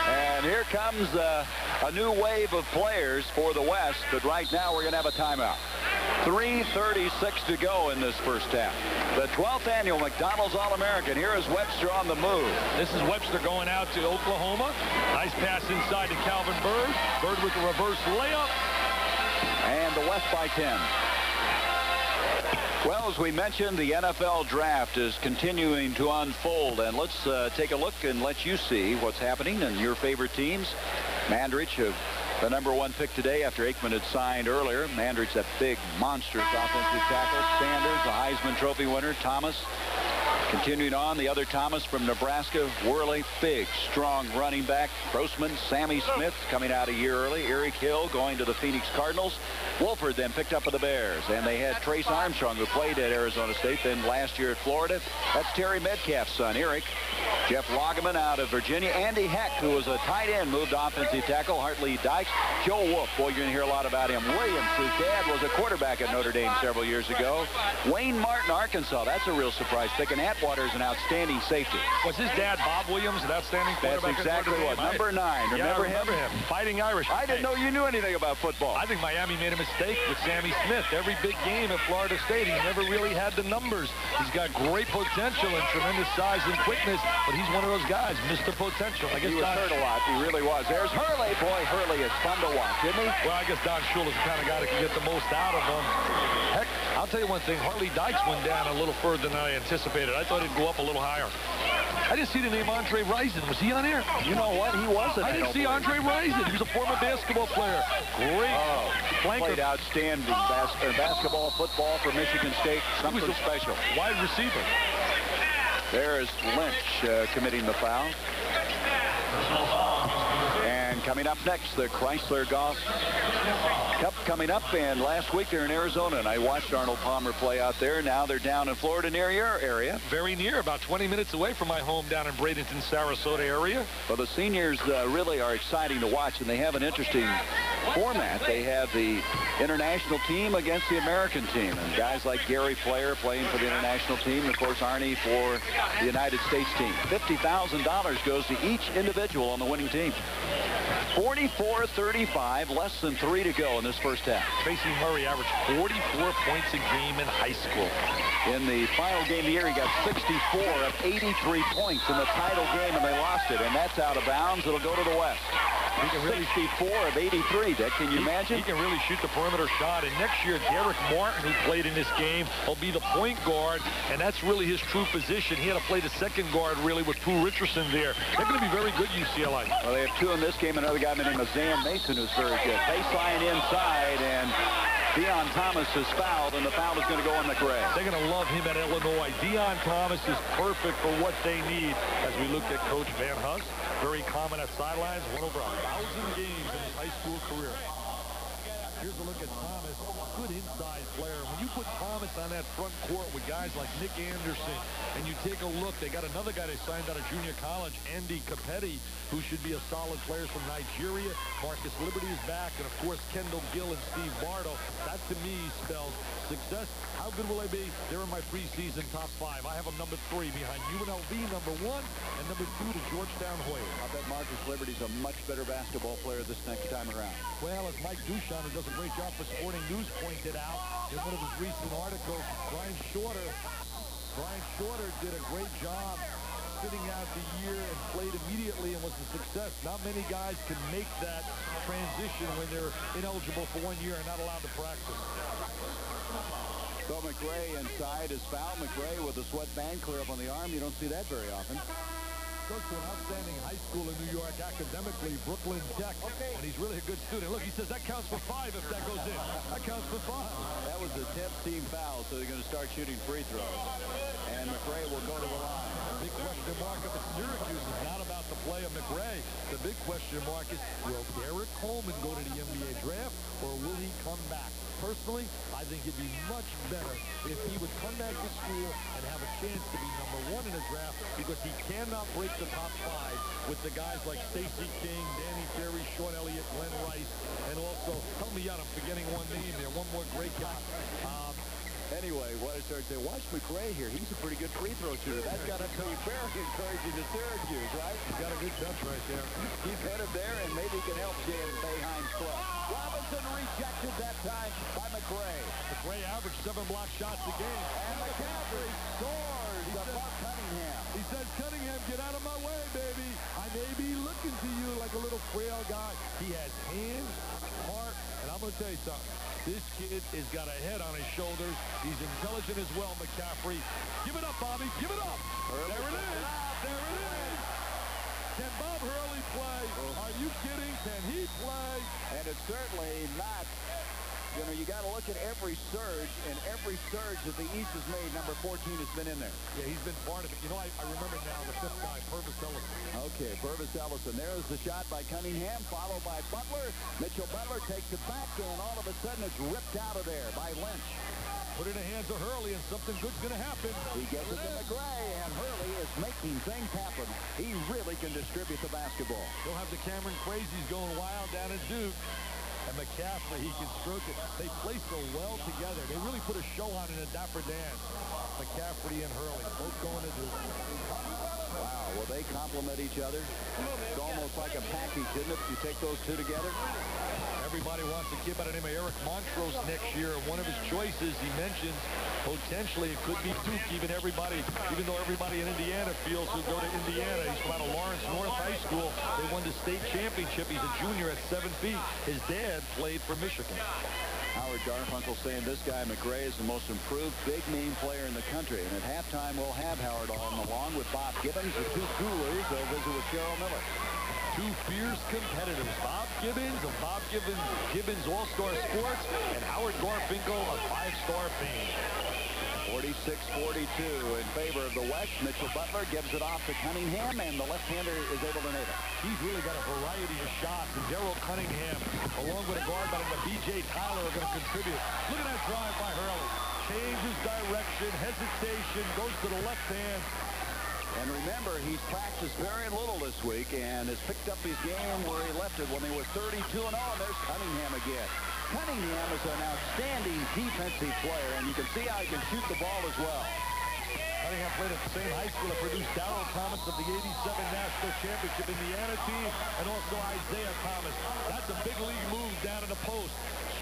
And here comes a new wave of players for the West. But right now, we're going to have a timeout. 3:36 to go in this first half. The 12th annual McDonald's All-American. Here is Webster on the move. This is Webster going out to Oklahoma. Nice pass inside to Calvin Bird. Bird with the reverse layup. And the West by 10. Well, as we mentioned, the NFL draft is continuing to unfold. And let's take a look and let you see what's happening in your favorite teams. Mandrich of the #1 pick today after Aikman had signed earlier. Mandrich, that big, monstrous offensive tackle. Sanders, the Heisman Trophy winner. Thomas, continuing on, the other Thomas from Nebraska. Worley, big, strong running back. Grossman, Sammy Smith coming out a year early. Eric Hill going to the Phoenix Cardinals. Wolford then picked up with the Bears. And they had Trace Armstrong, who played at Arizona State, then last year at Florida. That's Terry Metcalf's son, Eric. Jeff Loggeman out of Virginia. Andy Heck, who was a tight end, moved offensive tackle. Hartley Dykes. Joe Wolf, boy, you're going to hear a lot about him. Williams, his dad was a quarterback at Notre Dame several years ago. Wayne Martin, Arkansas. That's a real surprise pick. And Atwater is an outstanding safety. Was his dad Bob Williams, an outstanding quarterback? That's exactly what. Number 9. Remember him? Fighting Irish. I didn't know you knew anything about football. I think Miami made a mistake with Sammy Smith. Every big game at Florida State, he never really had the numbers. He's got great potential and tremendous size and quickness, but he's one of those guys, Mr. Potential. I guess he was hurt a lot. He really was. There's Hurley. Boy, Hurley is fun to watch, isn't he? Well, I guess Don Shula's the kind of guy that can get the most out of him. Heck, I'll tell you one thing. Hartley Dykes went down a little further than I anticipated. I thought he'd go up a little higher. I didn't see the name Andre Rison. Was he on here? You know what? He wasn't. I didn't see Andre Rison. He was a former basketball player. Great. Played outstanding basketball, football for Michigan State. Something special. Wide receiver. There's Lynch committing the foul. And coming up next, the Chrysler Golf Cup coming up. And last week they're in Arizona, and I watched Arnold Palmer play out there. Now they're down in Florida near your area. Very near, about 20 minutes away from my home down in Bradenton, Sarasota area. Well, the seniors really are exciting to watch, and they have an interesting format. They have the international team against the American team, and guys like Gary Player playing for the international team, and of course Arnie for the United States team. $50,000 goes to each individual on the winning team. 44-35, less than 3 to go in this first half. Tracy Murray averaged 44 points a game in high school. In the final game of the year, he got 64 of 83 points in the title game, and they lost it, and that's out of bounds. It'll go to the West. He can really 64 of 83, Dick. Can you imagine? He can really shoot the perimeter shot. And next year, Derek Martin, who played in this game, will be the point guard, and that's really his true position. He had to play the second guard, really, with Pooh Richardson there. They're going to be very good, UCLA. Well, they have 2 in this game. Another guy named Zan Mason, who's very good. Baseline inside, and Deion Thomas is fouled, and the foul is going to go on McRae. They're going to love him at Illinois. Deion Thomas is perfect for what they need. As we look at Coach Van Huss, very common at sidelines, won over 1,000 games in his high school career. Here's a look at Thomas, good inside player. When you put Thomas on that front court with guys like Nick Anderson, and you take a look, they got another guy they signed out of junior college, Andy Capetti, who should be a solid player from Nigeria. Marcus Liberty is back, and of course Kendall Gill and Steve Bardo. That to me spells success. How good will they be? They're in my preseason top 5. I have them number 3 behind UNLV, number 1, and number 2 to Georgetown Hoyas. I bet Marcus Liberty's a much better basketball player this next time around. Well, as Mike Duchamp, who does a great job for Sporting News, pointed out in one of his recent articles, Brian Shorter did a great job sitting out the year and played immediately and was a success. Not many guys can make that transition when they're ineligible for 1 year and not allowed to practice. So McRae inside is fouled. McRae with a sweatband clear up on the arm. You don't see that very often. Goes to an outstanding high school in New York academically, Brooklyn Tech, and he's really a good student. Look, he says that counts for 5 if that goes in. That counts for 5. That was the 10th team foul, so they're going to start shooting free throws. And McRae will go to the line. The big question mark up at Syracuse is not about the play of McRae. The big question mark is, will Derek Coleman go to the NBA draft, or will he come back? personally, I think it'd be much better if he would come back to school and have a chance to be #1 in the draft, because he cannot break the top 5 with the guys like Stacey King, Danny Ferry, Sean Elliott, Glenn Rice, and also, help me out, I'm forgetting one name there, one more great guy. Anyway, what I started to say, watch McRae here. He's a pretty good free throw shooter. That's got to be very encouraging to Syracuse, right? He's got a good touch right there. He's headed there, and maybe he can help Jam Boeheim's club. Robinson rejected that time by McRae. McRae averaged 7 block shots a game. And McCaffrey scores above Cunningham. He says, Cunningham, get out of my way, baby. I may be looking to you like a little frail guy. He has hands, heart, and I'm going to tell you something. This kid has got a head on his shoulders. He's intelligent as well, McCaffrey. Give it up, Bobby. Give it up. There it is. There it is. Can Bob Hurley play? Are you kidding? Can he play? And it's certainly not. You know, you got to look at every surge, and every surge that the East has made, number 14 has been in there. Yeah, he's been part of it. You know, I remember now the 5th guy, Purvis Ellison. Okay, Purvis Ellison. There's the shot by Cunningham, followed by Butler. Mitchell Butler takes it back, and all of a sudden it's ripped out of there by Lynch. Put it in the hands of Hurley, and something good's going to happen. He gets it to McRae, and Hurley is making things happen. He really can distribute the basketball. They'll have the Cameron Crazies going wild down in Duke. And McCaffrey, he can stroke it. They play so well together. They really put a show on in a Dapper dance. McCaffrey and Hurley, both going to Duke. Wow, well, they complement each other. It's almost like a package, isn't it? You take those two together. Everybody wants a kid by the name of Eric Montrose next year. One of his choices, he mentions, potentially it could be Duke. Even though everybody in Indiana feels he'll go to Indiana. He's from out of Lawrence North High School. They won the state championship. He's a junior at 7 feet. His dad played for Michigan. Howard Garfunkel saying this guy, McRae, is the most improved big-name player in the country. And at halftime, we'll have Howard on along with Bob Gibbons. The two coolers. They'll visit with Cheryl Miller. Two fierce competitors, Bob Gibbons of Bob Gibbons All-Star Sports, and Howard Garfinkel of 5-Star fame. 46-42 in favor of the West. Mitchell Butler gives it off to Cunningham, and the left-hander is able to nail it. He's really got a variety of shots, and Daryl Cunningham, along with a guard by the B.J. Tyler, are going to contribute. Look at that drive by Hurley. Changes direction, hesitation, goes to the left hand. And remember, he's practiced very little this week and has picked up his game where he left it when they were 32-0. And there's Cunningham again. Cunningham is an outstanding defensive player, and you can see how he can shoot the ball as well. Cunningham played at the same high school that produced Darryl Thomas of the '87 National Championship Indiana team, and also Isaiah Thomas. That's a big league move down in the post.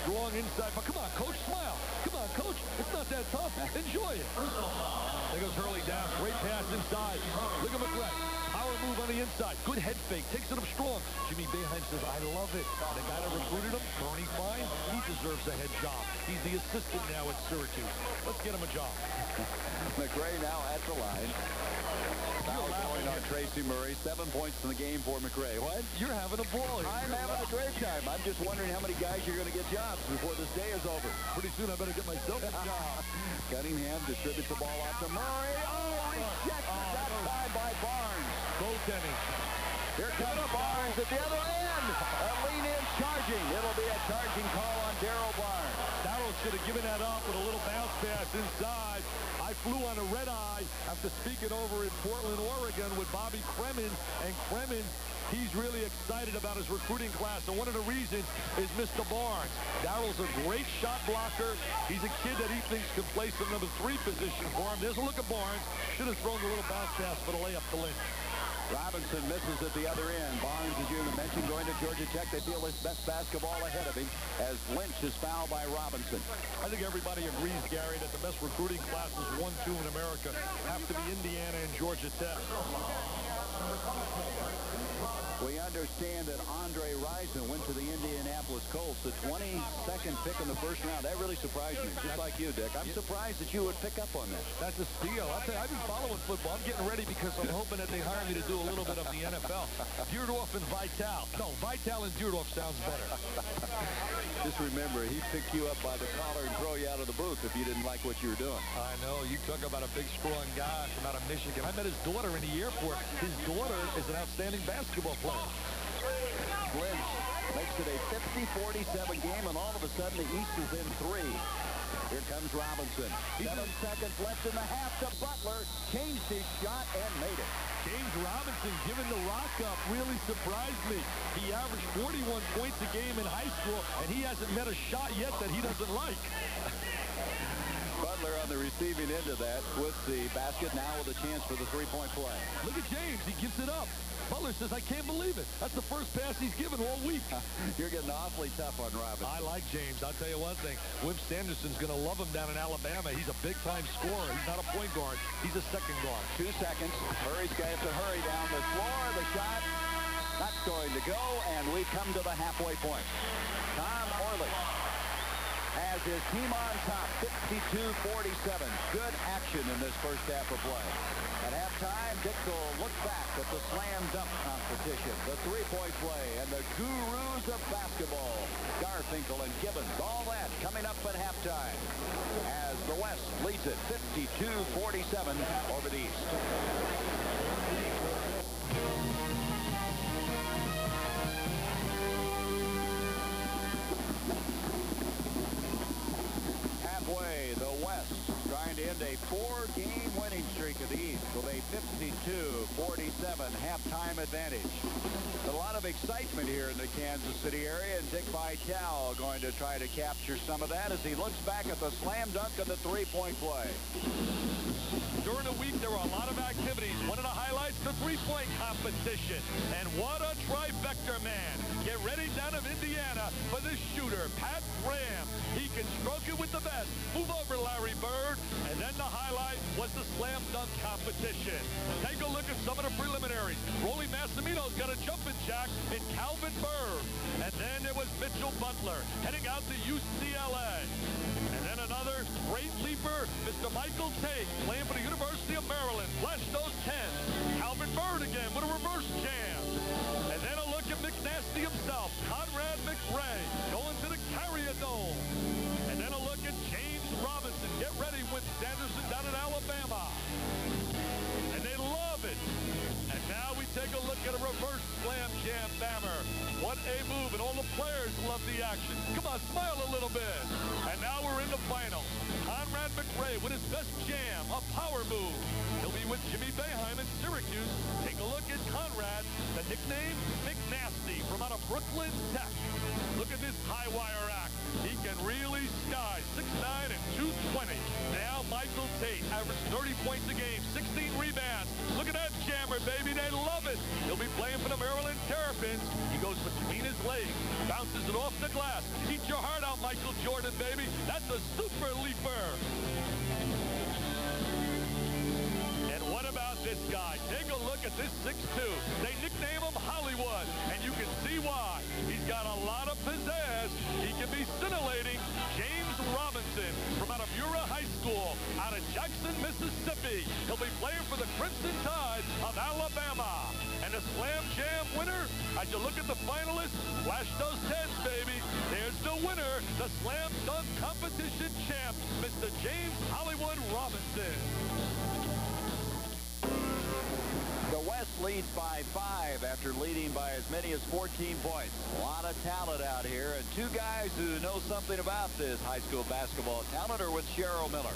Strong inside. But come on, Coach, smile. Come on, Coach. It's not that tough. Enjoy it. There goes Hurley down. Great pass inside. Look at McRae. Power move on the inside. Good head fake. Takes it up strong. Jimmy Boeheim says, I love it. And the guy that recruited him, Bernie Fine, he deserves a head job. He's the assistant now at Syracuse. Let's get him a job. McRae now at the line. Foul going on Tracy Murray. 7 points in the game for McRae. What? You're having a ball here. I'm having a great time. I'm just wondering how many guys you're going to get jobs before this day is over. Pretty soon I better get myself a job. Cunningham distributes the ball out to Murray. Oh, rejected that time by Barnes. Goaltending. Here comes Barnes at the other end. A lean-in charging. It'll be a charging call on Daryl Barnes. Darryl should have given that up with a little bounce pass inside. I flew on a red-eye after speaking over in Portland, Oregon with Bobby Cremins. And Cremins, he's really excited about his recruiting class. And one of the reasons is Mr. Barnes. Darryl's a great shot blocker. He's a kid that he thinks can play some number 3 position for him. There's a look at Barnes. Should have thrown the little bounce pass for the layup to Lynch. Robinson misses at the other end. Barnes, as you mentioned, going to Georgia Tech. They feel his best basketball ahead of him as Lynch is fouled by Robinson. I think everybody agrees, Gary, that the best recruiting classes 1-2 in America have to be Indiana and Georgia Tech. We understand that Andre Rison went to the Indianapolis Colts, the 22nd pick in the first round. That really surprised me, just like you, Dick. I'm surprised that you would pick up on that. That's a steal. I've been following football. I'm getting ready because I'm hoping that they hire me to do a little bit of the NFL. Dierdorf and Vital. No, Vital and Dierdorf sounds better. Just remember, he picked you up by the collar and throw you out of the booth if you didn't like what you were doing. I know. You talk about a big, strong guy from out of Michigan. I met his daughter in the airport. His daughter is an outstanding basketball player. Lynch makes it a 50-47 game, and all of a sudden the East is in 3. Here comes Robinson. 7 seconds left in the half to Butler. Changed his shot and made it. James Robinson giving the rock up really surprised me. He averaged 41 points a game in high school, and he hasn't met a shot yet that he doesn't like. Butler on the receiving end of that with the basket, now with a chance for the three-point play. Look at James. He gives it up. Butler says, I can't believe it. That's the first pass he's given all week. You're getting awfully tough on Robinson. I like James. I'll tell you one thing. Wimp Sanderson's going to love him down in Alabama. He's a big-time scorer. He's not a point guard. He's a second guard. 2 seconds. Murray's got to hurry down the floor. The shot not going to go, and we come to the halfway point. Tom Orley has his team on top, 52-47. Good action in this first half of play. At halftime, Dick will look back at the slam dunk competition, the three-point play, and the gurus of basketball, Garfinkel and Gibbons. All that coming up at halftime as the West leads it 52-47 over the East. Halfway, the West trying to end a 4-game winning streak of the East with a 52-47 halftime advantage. A lot of excitement here in the Kansas City area, and Dick Vitale going to try to capture some of that as he looks back at the slam dunk and the three-point play. During the week, there were a lot of activities. One of the highlights, the three-point competition. And what a trifecta, man. Get ready down of Indiana for this shooter, Pat Graham. He can stroke it with the best. Move over, Larry Bird. And then the highlight was the slam dunk competition. Take a look at some of the preliminaries. Rolly Massimino's got a jumping jack in Calvin Bird. And then there was Mitchell Butler heading out to UCLA. And then another great leaper, Mr. Michael Tate, playing for the University of Maryland. Flash those 10. Calvin Bird again with a reverse jam. And then a look at McNasty himself, Conrad McRae, going to the Carrier Dome. And then a look at James Robinson. Get ready with Sanderson down in Alabama. And they love it. And now we take a look at a reverse slam jam bammer. What a move, and all the players love the action. Come on, smile a little bit. And now we're in the finals. Conrad McRae with his best jam, a power move. He'll be with Jimmy Boeheim in Syracuse. Take a look at Conrad, the nickname McNasty from out of Brooklyn Tech. Look at this high wire act. He can really sky, 6'9" and 220. Now Michael Tate averaged 30 points a game, 16 rebounds. Look at that jammer, baby. They love it. He'll be playing for the Maryland Terrapins. He goes between his legs, bounces it off the glass. Eat your heart out, Michael Jordan, baby. That's a super leaper. And what about this guy? Take a look at this 6'2". They nickname him Hollywood, and you can see why. He's got a lot of pizzazz. He can be scintillating. James Robinson from out of Mura High School out of Jackson, Mississippi. He'll be playing for the Crimson Tide of Alabama. And the Slam Jam winner, as you look at the finalists, flash those 10s, baby. There's the winner, the Slam Dunk Competition champ, Mr. James Hollywood Robinson. The West leads by 5 after leading by as many as 14 points. A lot of talent out here, and two guys who know something about this high school basketball talent are with Cheryl Miller.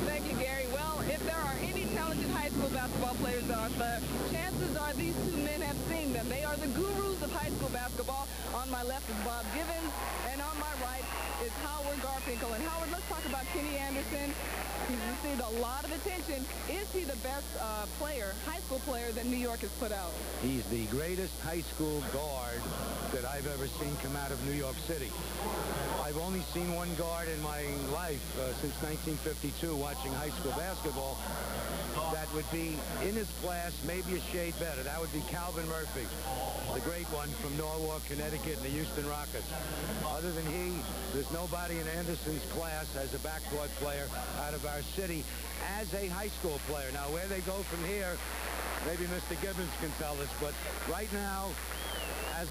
Thank you, Gary. Well, if there are any talented high school basketball players out there, chances are these two men have seen them. They are the gurus of high school basketball. On my left is Bob Givens, and on my right is Howard Garfinkel. And Howard, let's talk about Kenny Anderson. He's received a lot of attention. Is he the best high school player that New York has put out? He's the greatest high school guard that I've ever seen come out of New York City. I've only seen one guard in my life since 1952 watching high school basketball that would be in his class, maybe a shade better. That would be Calvin Murphy, the great one from Norwalk, Connecticut, and the Houston Rockets. Other than he, there's nobody in Anderson's class as a backcourt player out of our city as a high school player. Now, where they go from here, maybe Mr. Gibbons can tell us, but right now, as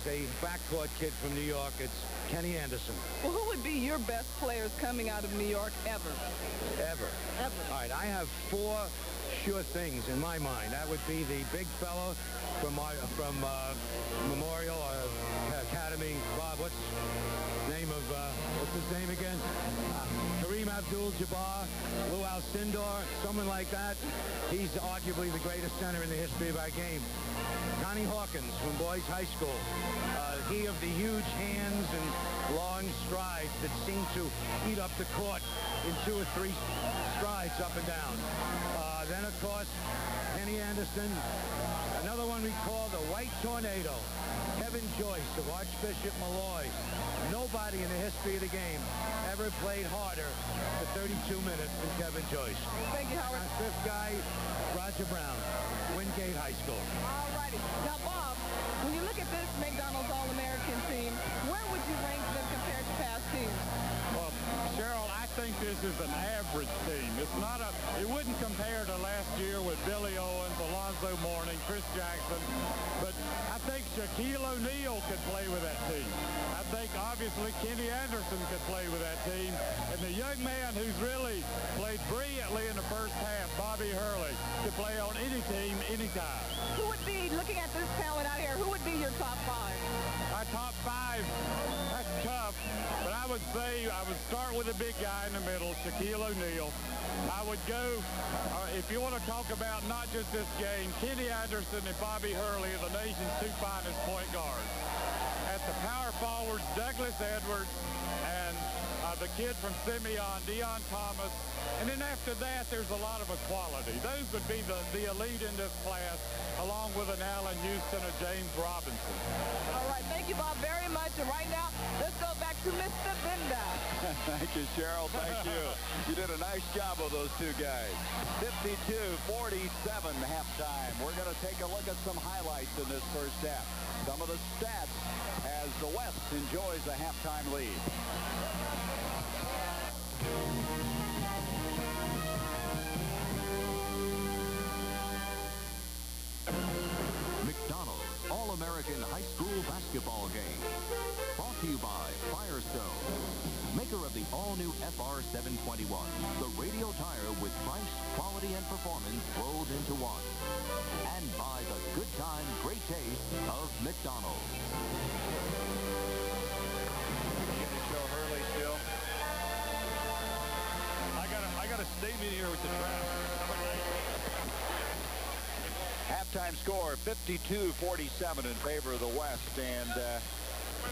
a backcourt kid from New York, it's Kenny Anderson. Well, who would be your best players coming out of New York ever? Ever. All right, I have 4 sure things in my mind. That would be the big fellow from Memorial, Academy. Bob, what's his name again? Kareem Abdul-Jabbar, Lou Alcindor, someone like that. He's arguably the greatest center in the history of our game. Connie Hawkins from Boys High School. He of the huge hands and long strides that seem to eat up the court in 2 or 3 strides up and down. Then, of course, Kenny Anderson. Another one we call the White Tornado. Kevin Joyce of Archbishop Malloy. Nobody in the history of the game ever played harder for 32 minutes than Kevin Joyce. Thank you, Howard. Our 5th guy, Roger Brown, Wingate High School. All righty. Now, Bob, when you look at this McDonald's All-American team, where would you rank them compared to past teams? Well, Cheryl, I think this is an average team. It wouldn't compare to last year with Billy Owens, Alonzo Mourning, Chris Jackson, but I think Shaquille O'Neal could play with that team. I think, obviously, Kenny Anderson could play with that team. And the young man who's really played brilliantly in the first half, Bobby Hurley, could play on any team, anytime. Who would be, looking at this talent out here, who would be your top 5? Our top 5, that's tough, but I would say I would start with a big guy in the middle, Shaquille O'Neal. I would go, if you want to talk about not just this game, Kenny Anderson and Bobby Hurley are the nation's 2 finest point guards. At the power forwards, Douglas Edwards and the kid from Simeon, Deon Thomas. And then after that, there's a lot of equality. Those would be the elite in this class, along with an Allen Houston or James Robinson. All right, thank you, Bob, very much. And right now, let's go back to Mr. Benda. Thank you, Cheryl. Thank you. You did a nice job of those 2 guys. 52-47 halftime. We're going to take a look at some highlights in this first half. Some of the stats as the West enjoys a halftime lead. McDonald's All-American High School Basketball Game. Brought to you by Firestone, maker of the all-new FR 721, the radio tire with price, quality, and performance rolled into one. And by the good time, great taste of McDonald's. You're going to show Hurley still? I got a statement here with the draft. Halftime score, 52-47 in favor of the West. And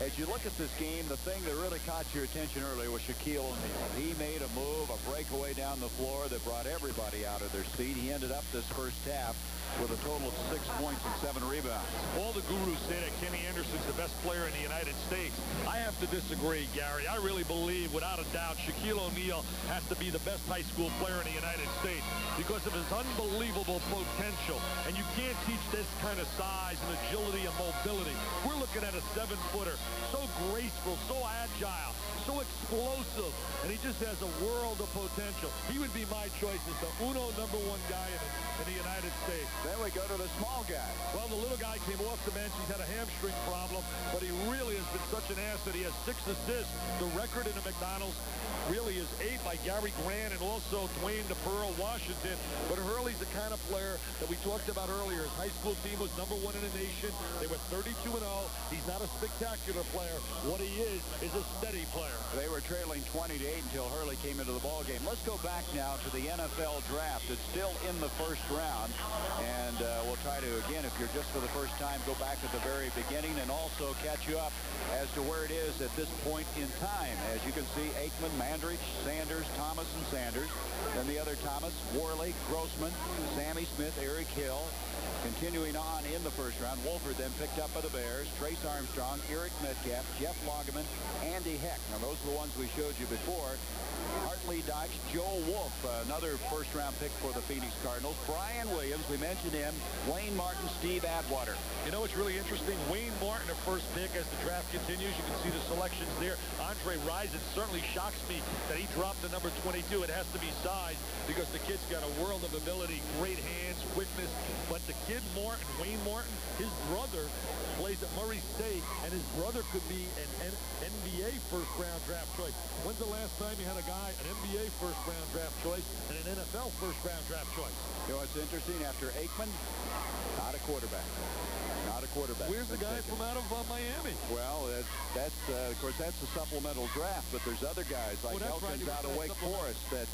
as you look at this game, the thing that really caught your attention earlier was Shaquille O'Neal. He made a move, a breakaway down the floor that brought everybody out of their seat. He ended up this first half with a total of 6 points and 7 rebounds. All the gurus say that Kenny Anderson's the best player in the United States. I have to disagree, Gary. I really believe, without a doubt, Shaquille O'Neal has to be the best high school player in the United States because of his unbelievable potential. And you can't teach this kind of size and agility and mobility. We're looking at a 7-footer, so graceful, so agile, so explosive, and he just has a world of potential. He would be my choice as the #1 guy in the United States. Then we go to the small guy. Well, the little guy came off the bench. He's had a hamstring problem, but he really has been such an asset. He has 6 assists. The record in the McDonald's really is 8 by Gary Grant and also Dwayne the Pearl Washington. But Hurley's the kind of player that we talked about earlier. His high school team was #1 in the nation. They were 32-0. He's not a spectacular player. What he is a steady player. They were trailing 20-8 until Hurley came into the ballgame. Let's go back now to the NFL draft. It's still in the first round. And we'll try to, again, if you're just for the first time, go back at the very beginning and also catch you up as to where it is at this point in time. As you can see, Aikman, Mandrich, Sanders, Thomas, and Sanders. Then the other Thomas, Worley, Grossman, Sammy Smith, Eric Hill. Continuing on in the first round, Wolford then picked up by the Bears, Trace Armstrong, Eric Metcalf, Jeff Lageman, Andy Heck. Now, those are the ones we showed you before. Hartley Dykes, Joe Wolf, another first-round pick for the Phoenix Cardinals. Brian Williams, we mentioned him. Wayne Martin, Steve Atwater. You know what's really interesting? Wayne Martin, a first pick as the draft continues. You can see the selections there. Andre Rison certainly shocks me that he dropped to number 22. It has to be size because the kid's got a world of ability, great hands, quickness. But the kid Martin, Wayne Martin, his brother plays at Murray State, and his brother could be an NBA first-round draft choice. When's the last time you had a guy, an NBA first-round draft choice, and an NFL first-round draft choice? You know what's interesting? After Aikman, not a quarterback. Not a quarterback. Where's the guy from out of Miami? Well, that's of course, that's a supplemental draft, but there's other guys like Elkins out of Wake Forest that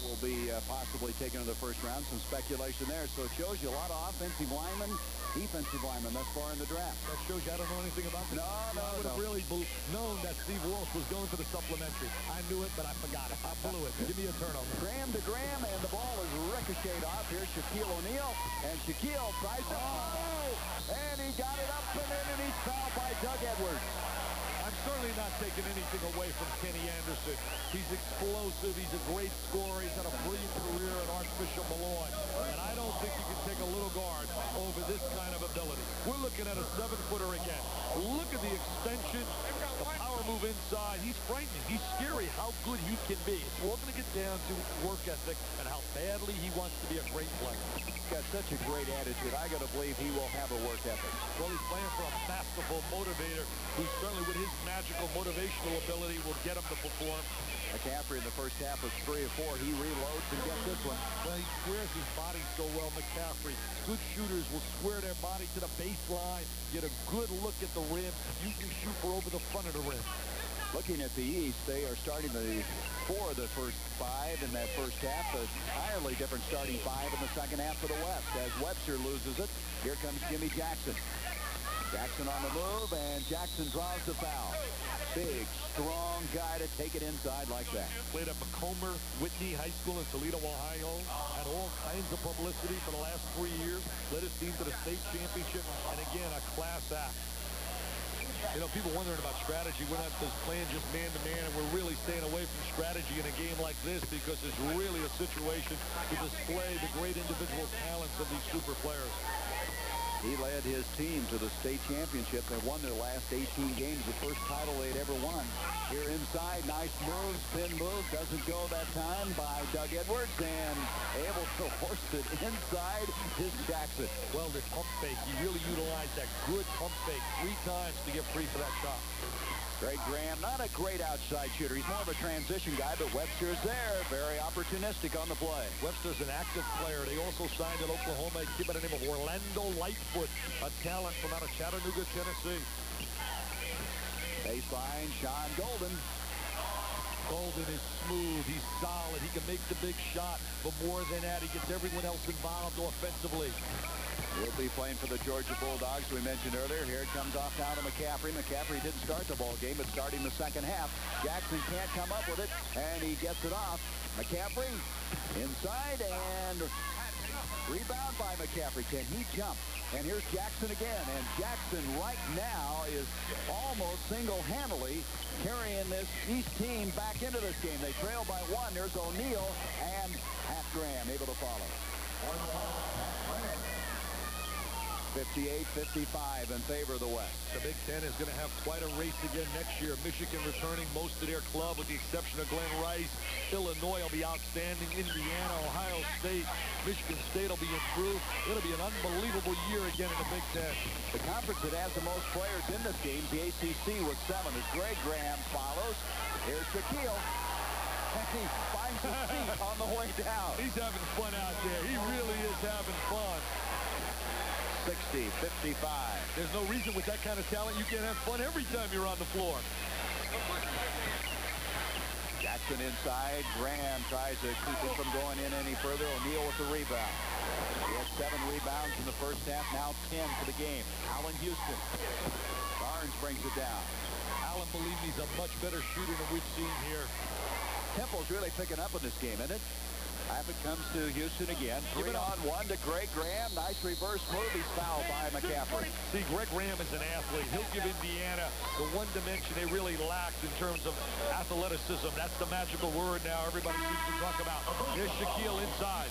will be possibly taken in the first round. Some speculation there. So it shows you a lot of offensive linemen, defensive linemen thus far in the draft. That shows you I don't know anything about this. No. I would have really known that Steve Walsh was going to the supplementary. I knew it, but I forgot it. I blew it. Give me a turnover. Graham to Graham, and the ball is ricocheted off. Here's Shaquille O'Neal, and Shaquille tries to and he got it up and in, and he's fouled by Doug Edwards. I'm certainly not taking anything away from Kenny Anderson. He's explosive. He's a great scorer. He's had a brilliant career at Archbishop Malloy. And I don't think you can take a little guard over this kind of ability. We're looking at a 7-footer again. Look at the extension, the power move inside. He's frightening. He's scary how good he can be. It's all going to get down to work ethic and how badly he wants to be a great player. He's got such a great attitude. I got to believe he will have a work ethic. Well, he's playing for a masterful motivator who certainly with his magical motivational ability will get him to perform. McCaffrey in the first half was 3 of 4. He reloads and gets this one. Well, he squares his body so well, McCaffrey. Good shooters will square their body to the baseline, get a good look at the rim. You can shoot for over the front of the rim. Looking at the East, they are starting the 4 of the first 5 in that first half. An entirely different starting 5 in the second half for the West. As Webster loses it, here comes Jimmy Jackson. Jackson on the move, and Jackson draws the foul. Big, strong guy to take it inside like that. Played at Macomber Whitney High School in Toledo, Ohio. Had all kinds of publicity for the last 3 years. Led his team to the state championship, and again, a class act. You know, people wondering about strategy. We're not just playing just man-to-man, and we're really staying away from strategy in a game like this because it's really a situation to display the great individual talents of these super players. He led his team to the state championship. They won their last 18 games, the first title they'd ever won. Here inside, nice move, spin move, doesn't go that time by Doug Edwards, and able to horse it inside is Jackson. Well, the pump fake, he really utilized that good pump fake 3 times to get free for that shot. Greg Graham, not a great outside shooter. He's more of a transition guy, but Webster's there. Very opportunistic on the play. Webster's an active player. They also signed at Oklahoma a kid by the name of Orlando Lightfoot, a talent from out of Chattanooga, Tennessee. Baseline, Sean Golden. Golden is smooth. He's solid. He can make the big shot, but more than that, he gets everyone else involved offensively. He'll be playing for the Georgia Bulldogs, we mentioned earlier. Here it comes off down to McCaffrey. McCaffrey didn't start the ball game, but starting the second half. Jackson can't come up with it, and he gets it off. McCaffrey inside, and rebound by McCaffrey. Can he jump? And here's Jackson again, and Jackson right now is almost single-handedly carrying this East team back into this game. They trail by 1. There's O'Neal, and Pat Graham able to follow. 58-55 in favor of the West. The Big Ten is going to have quite a race again next year. Michigan returning most of their club with the exception of Glenn Rice. Illinois will be outstanding. Indiana, Ohio State, Michigan State will be improved. It'll be an unbelievable year again in the Big Ten. The conference that has the most players in this game, the ACC, with 7 as Greg Graham follows. Here's Shaquille. And he finds his feet on the way down. He's having fun out there. He really is having fun. 60-55. There's no reason with that kind of talent you can't have fun every time you're on the floor. Jackson inside. Graham tries to keep it from going in any further. O'Neal with the rebound. He had 7 rebounds in the first half, now 10 for the game. Allen Houston. Barnes brings it down. Allen believes he's a much better shooter than we've seen here. Tempo's really picking up in this game, isn't it? It comes to Houston again. 3-on-1 to Greg Graham. Nice reverse move. He's fouled by McCaffrey. See, Greg Graham is an athlete. He'll give Indiana the one dimension they really lacked in terms of athleticism. That's the magical word now everybody seems to talk about. Here's Shaquille inside.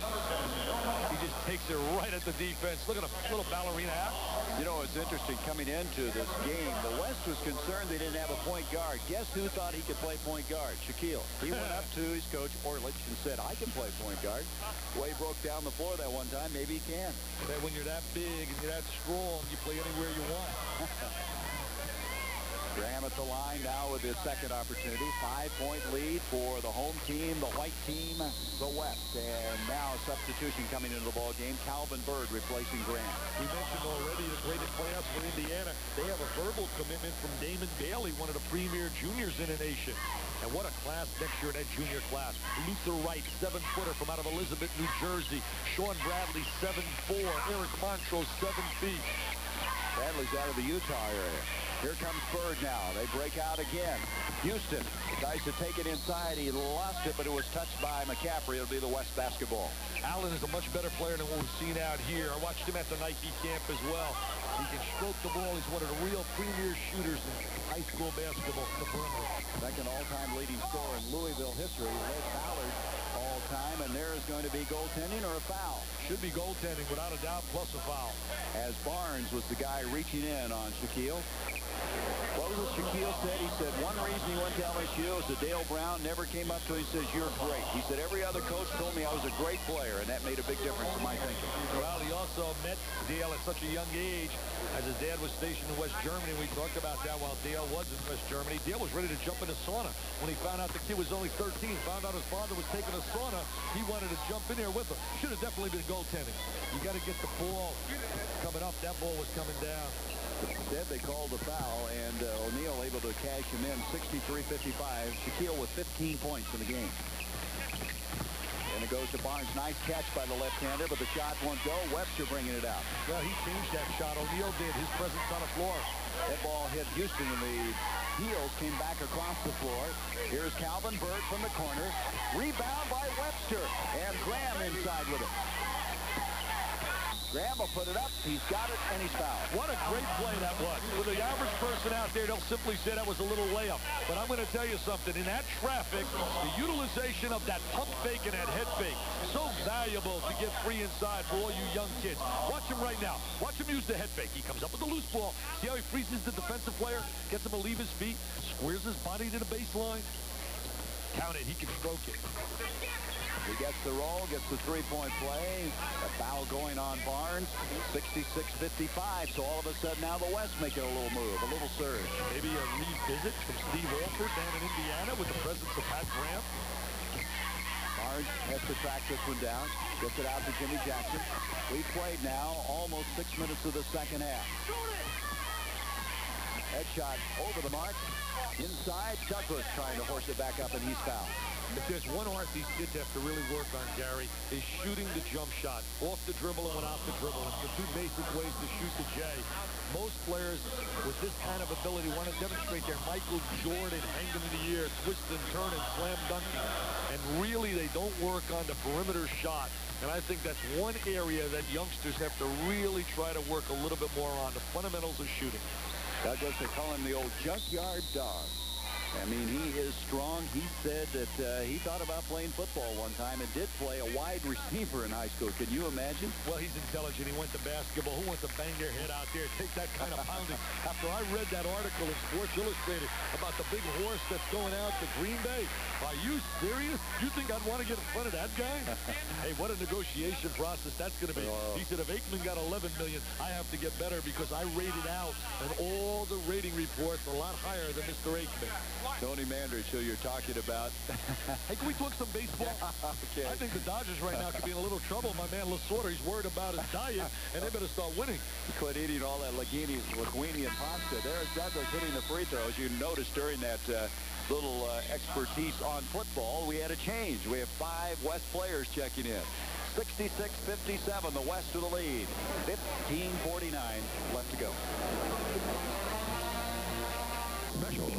He just takes it right at the defense. Look at a little ballerina act. You know, it's interesting coming into this game. The West was concerned they didn't have a point guard. Guess who thought he could play point guard? Shaquille. He went up to his coach, Orlich, and said, I can play point guard. Way broke down the floor that one time. Maybe he can. But when you're that big and you're that strong, you play anywhere you want. Graham at the line now with his second opportunity. 5-point lead for the home team, the white team, the West. And now a substitution coming into the ball game. Calvin Bird replacing Graham. We mentioned already the great class for Indiana. They have a verbal commitment from Damon Bailey, one of the premier juniors in the nation. And what a class next year in that junior class. Luther Wright, 7-footer from out of Elizabeth, New Jersey. Sean Bradley, 7'4". Eric Montrose, 7 feet. Bradley's out of the Utah area. Here comes Bird now. They break out again. Houston tries to take it inside. He lost it, but it was touched by McCaffrey. It'll be the West basketball. Allen is a much better player than what we've seen out here. I watched him at the Nike camp as well. He can stroke the ball. He's one of the real premier shooters in high school basketball from the perimeter. Second all-time leading scorer in Louisville history. Led Ballard all-time, and there is going to be goaltending or a foul. Should be goaltending without a doubt, plus a foul. As Barnes was the guy reaching in on Shaquille. What was it Shaquille said? He said one reason he went to LSU was that Dale Brown never came up to him and says, "You're great." He said every other coach told me I was a great player, and that made a big difference in my thinking. Well, he also met Dale at such a young age, as his dad was stationed in West Germany. We talked about that while Dale was in West Germany. Dale was ready to jump in a sauna when he found out the kid was only 13, found out his father was taking a sauna. He wanted to jump in there with him. Should have definitely been goaltending. You got to get the ball coming up. That ball was coming down. Instead, they called the foul, and O'Neal able to cash him in 63-55. Shaquille with 15 points in the game. And it goes to Barnes. Nice catch by the left-hander, but the shot won't go. Webster bringing it out. Well, he changed that shot. O'Neal did. His presence on the floor. That ball hit Houston in the heels, came back across the floor. Here's Calvin Bird from the corner. Rebound by Webster, and Graham inside with it. Graham will put it up. He's got it, and he's fouled. What a great play that was. For the average person out there, they'll simply say that was a little layup. But I'm going to tell you something. In that traffic, the utilization of that pump fake and that head fake, so valuable to get free inside for all you young kids. Watch him right now. Watch him use the head fake. He comes up with the loose ball. See how he freezes the defensive player? Gets him to leave his feet. Squares his body to the baseline. Count it. He can stroke it. He gets the roll, gets the three-point play. A foul going on Barnes. 66-55. So all of a sudden now the West making a little move, a little surge. Maybe a revisit from Steve Alford down in Indiana with the presence of Pat Graham. Barnes has to track this one down. Gets it out to Jimmy Jackson. We've played now almost 6 minutes of the second half. Head shot over the mark. Inside, Douglas trying to horse it back up, and he's fouled. If there's one art these kids have to really work on, Gary, is shooting the jump shot. Off the dribble and without the dribble. It's the two basic ways to shoot the J. Most players with this kind of ability want to demonstrate their Michael Jordan hanging in the air, twist and turn and slam dunking. And really, they don't work on the perimeter shot. And I think that's one area that youngsters have to really try to work a little bit more on, the fundamentals of shooting. Douglas, they call him the old junkyard dog. I mean, he is strong. He said that he thought about playing football one time and did play a wide receiver in high school. Can you imagine? Well, he's intelligent. He went to basketball. Who wants to bang their head out there, take that kind of pounding? After I read that article in Sports Illustrated about the big horse that's going out to Green Bay, are you serious? You think I'd want to get in front of that guy? Hey, what a negotiation process that's going to be. He said, if Aikman got $11 million, I have to get better because I rated out, and all the rating reports are a lot higher than Mr. Aikman. Tony Mandrich, who you're talking about. Hey, can we talk some baseball? Okay. I think the Dodgers right now could be in a little trouble. My man Lasorda, he's worried about his diet, and they better start winning. Quit eating all that linguine and pasta. There's Douglas hitting the free throws. You noticed during that little expertise on football, we had a change. We have 5 West players checking in. 66-57, the West to the lead. 15:49 left to go. Special.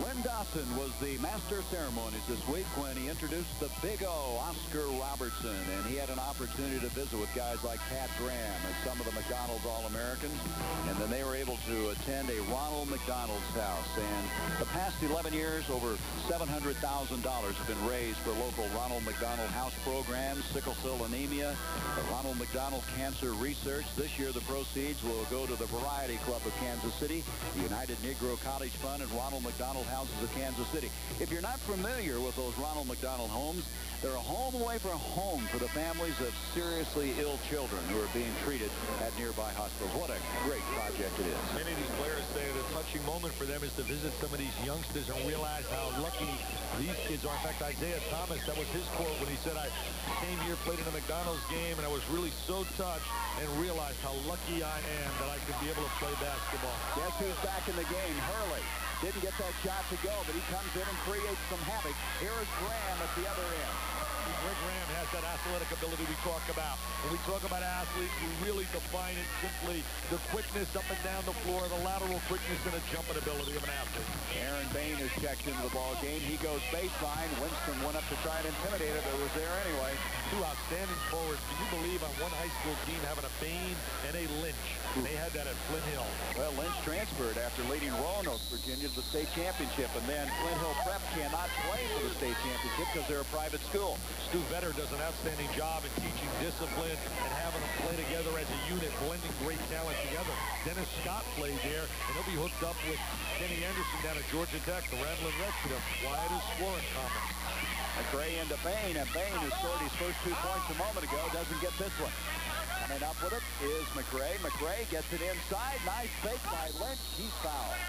Len Dawson was the master of ceremonies this week when he introduced the Big O, Oscar Robertson, and he had an opportunity to visit with guys like Pat Graham and some of the McDonald's All-Americans, and then they were able to attend a Ronald McDonald's house. And the past 11 years, over $700,000 have been raised for local Ronald McDonald House programs, sickle cell anemia, the Ronald McDonald Cancer Research. This year, the proceeds will go to the Variety Club of Kansas City, the United Negro College Fund, and Ronald McDonald houses a of Kansas City. If you're not familiar with those Ronald McDonald homes, they're a home away from home for the families of seriously ill children who are being treated at nearby hospitals. What a great project it is. Many of these players say the touching moment for them is to visit some of these youngsters and realize how lucky these kids are. In fact, Isaiah Thomas, that was his quote when he said, I came here, played in a McDonald's game, and I was really so touched and realized how lucky I am that I could be able to play basketball. Guess who's back in the game? Hurley. Didn't get that shot to go, but he comes in and creates some havoc. Here is Graham at the other end. Greg Graham has that athletic ability we talk about. When we talk about athletes, we really define it simply the quickness up and down the floor, the lateral quickness and the jumping ability of an athlete. Aaron Bain is checked into the ball game. He goes baseline. Winston went up to try and intimidate it, but it was there anyway. Two outstanding forwards. Can you believe on one high school team having a Bain and a Lynch? They had that at Flint Hill. Well, Lynch transferred after leading Roanoke, Virginia, to the state championship, and then Flint Hill Prep cannot play for the state championship because they're a private school. Stu Vetter does an outstanding job in teaching discipline and having them play together as a unit, blending great talent together. Dennis Scott played there, and he'll be hooked up with Kenny Anderson down at Georgia Tech. The Ramblin' Reds should have quieter scoring comment. McRae into Bain, and Bain, who scored his first 2 points a moment ago, doesn't get this one. Coming up with it is McRae. McRae gets it inside. Nice fake by Lynch. He's fouled.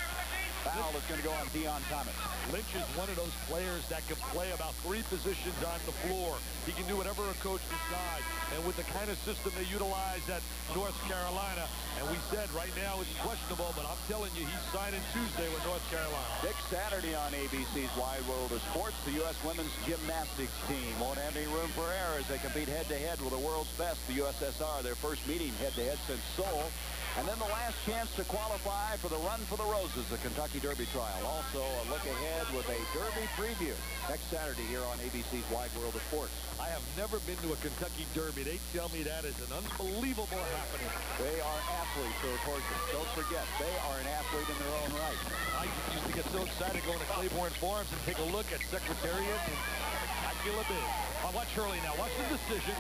Foul is going to go on Dion Thomas. Lynch is one of those players that can play about 3 positions on the floor. He can do whatever a coach decides. And with the kind of system they utilize at North Carolina, and we said right now it's questionable, but I'm telling you, he's signing Tuesday with North Carolina. Next Saturday on ABC's Wide World of Sports, the U.S. women's gymnastics team won't have any room for error as they compete head-to-head with the world's best, the USSR, their first meeting head-to-head since Seoul. And then the last chance to qualify for the Run for the Roses, the Kentucky Derby trial. Also a look ahead with a Derby preview next Saturday here on ABC's Wide World of Sports. I have never been to a Kentucky Derby. They tell me that is an unbelievable happening. They are athletes, those horses. Don't forget, they are an athlete in their own right. I used to get so excited going to Claiborne Farms and take a look at Secretariat, and I'd feel a bit. I'll watch Hurley now. Watch the decision.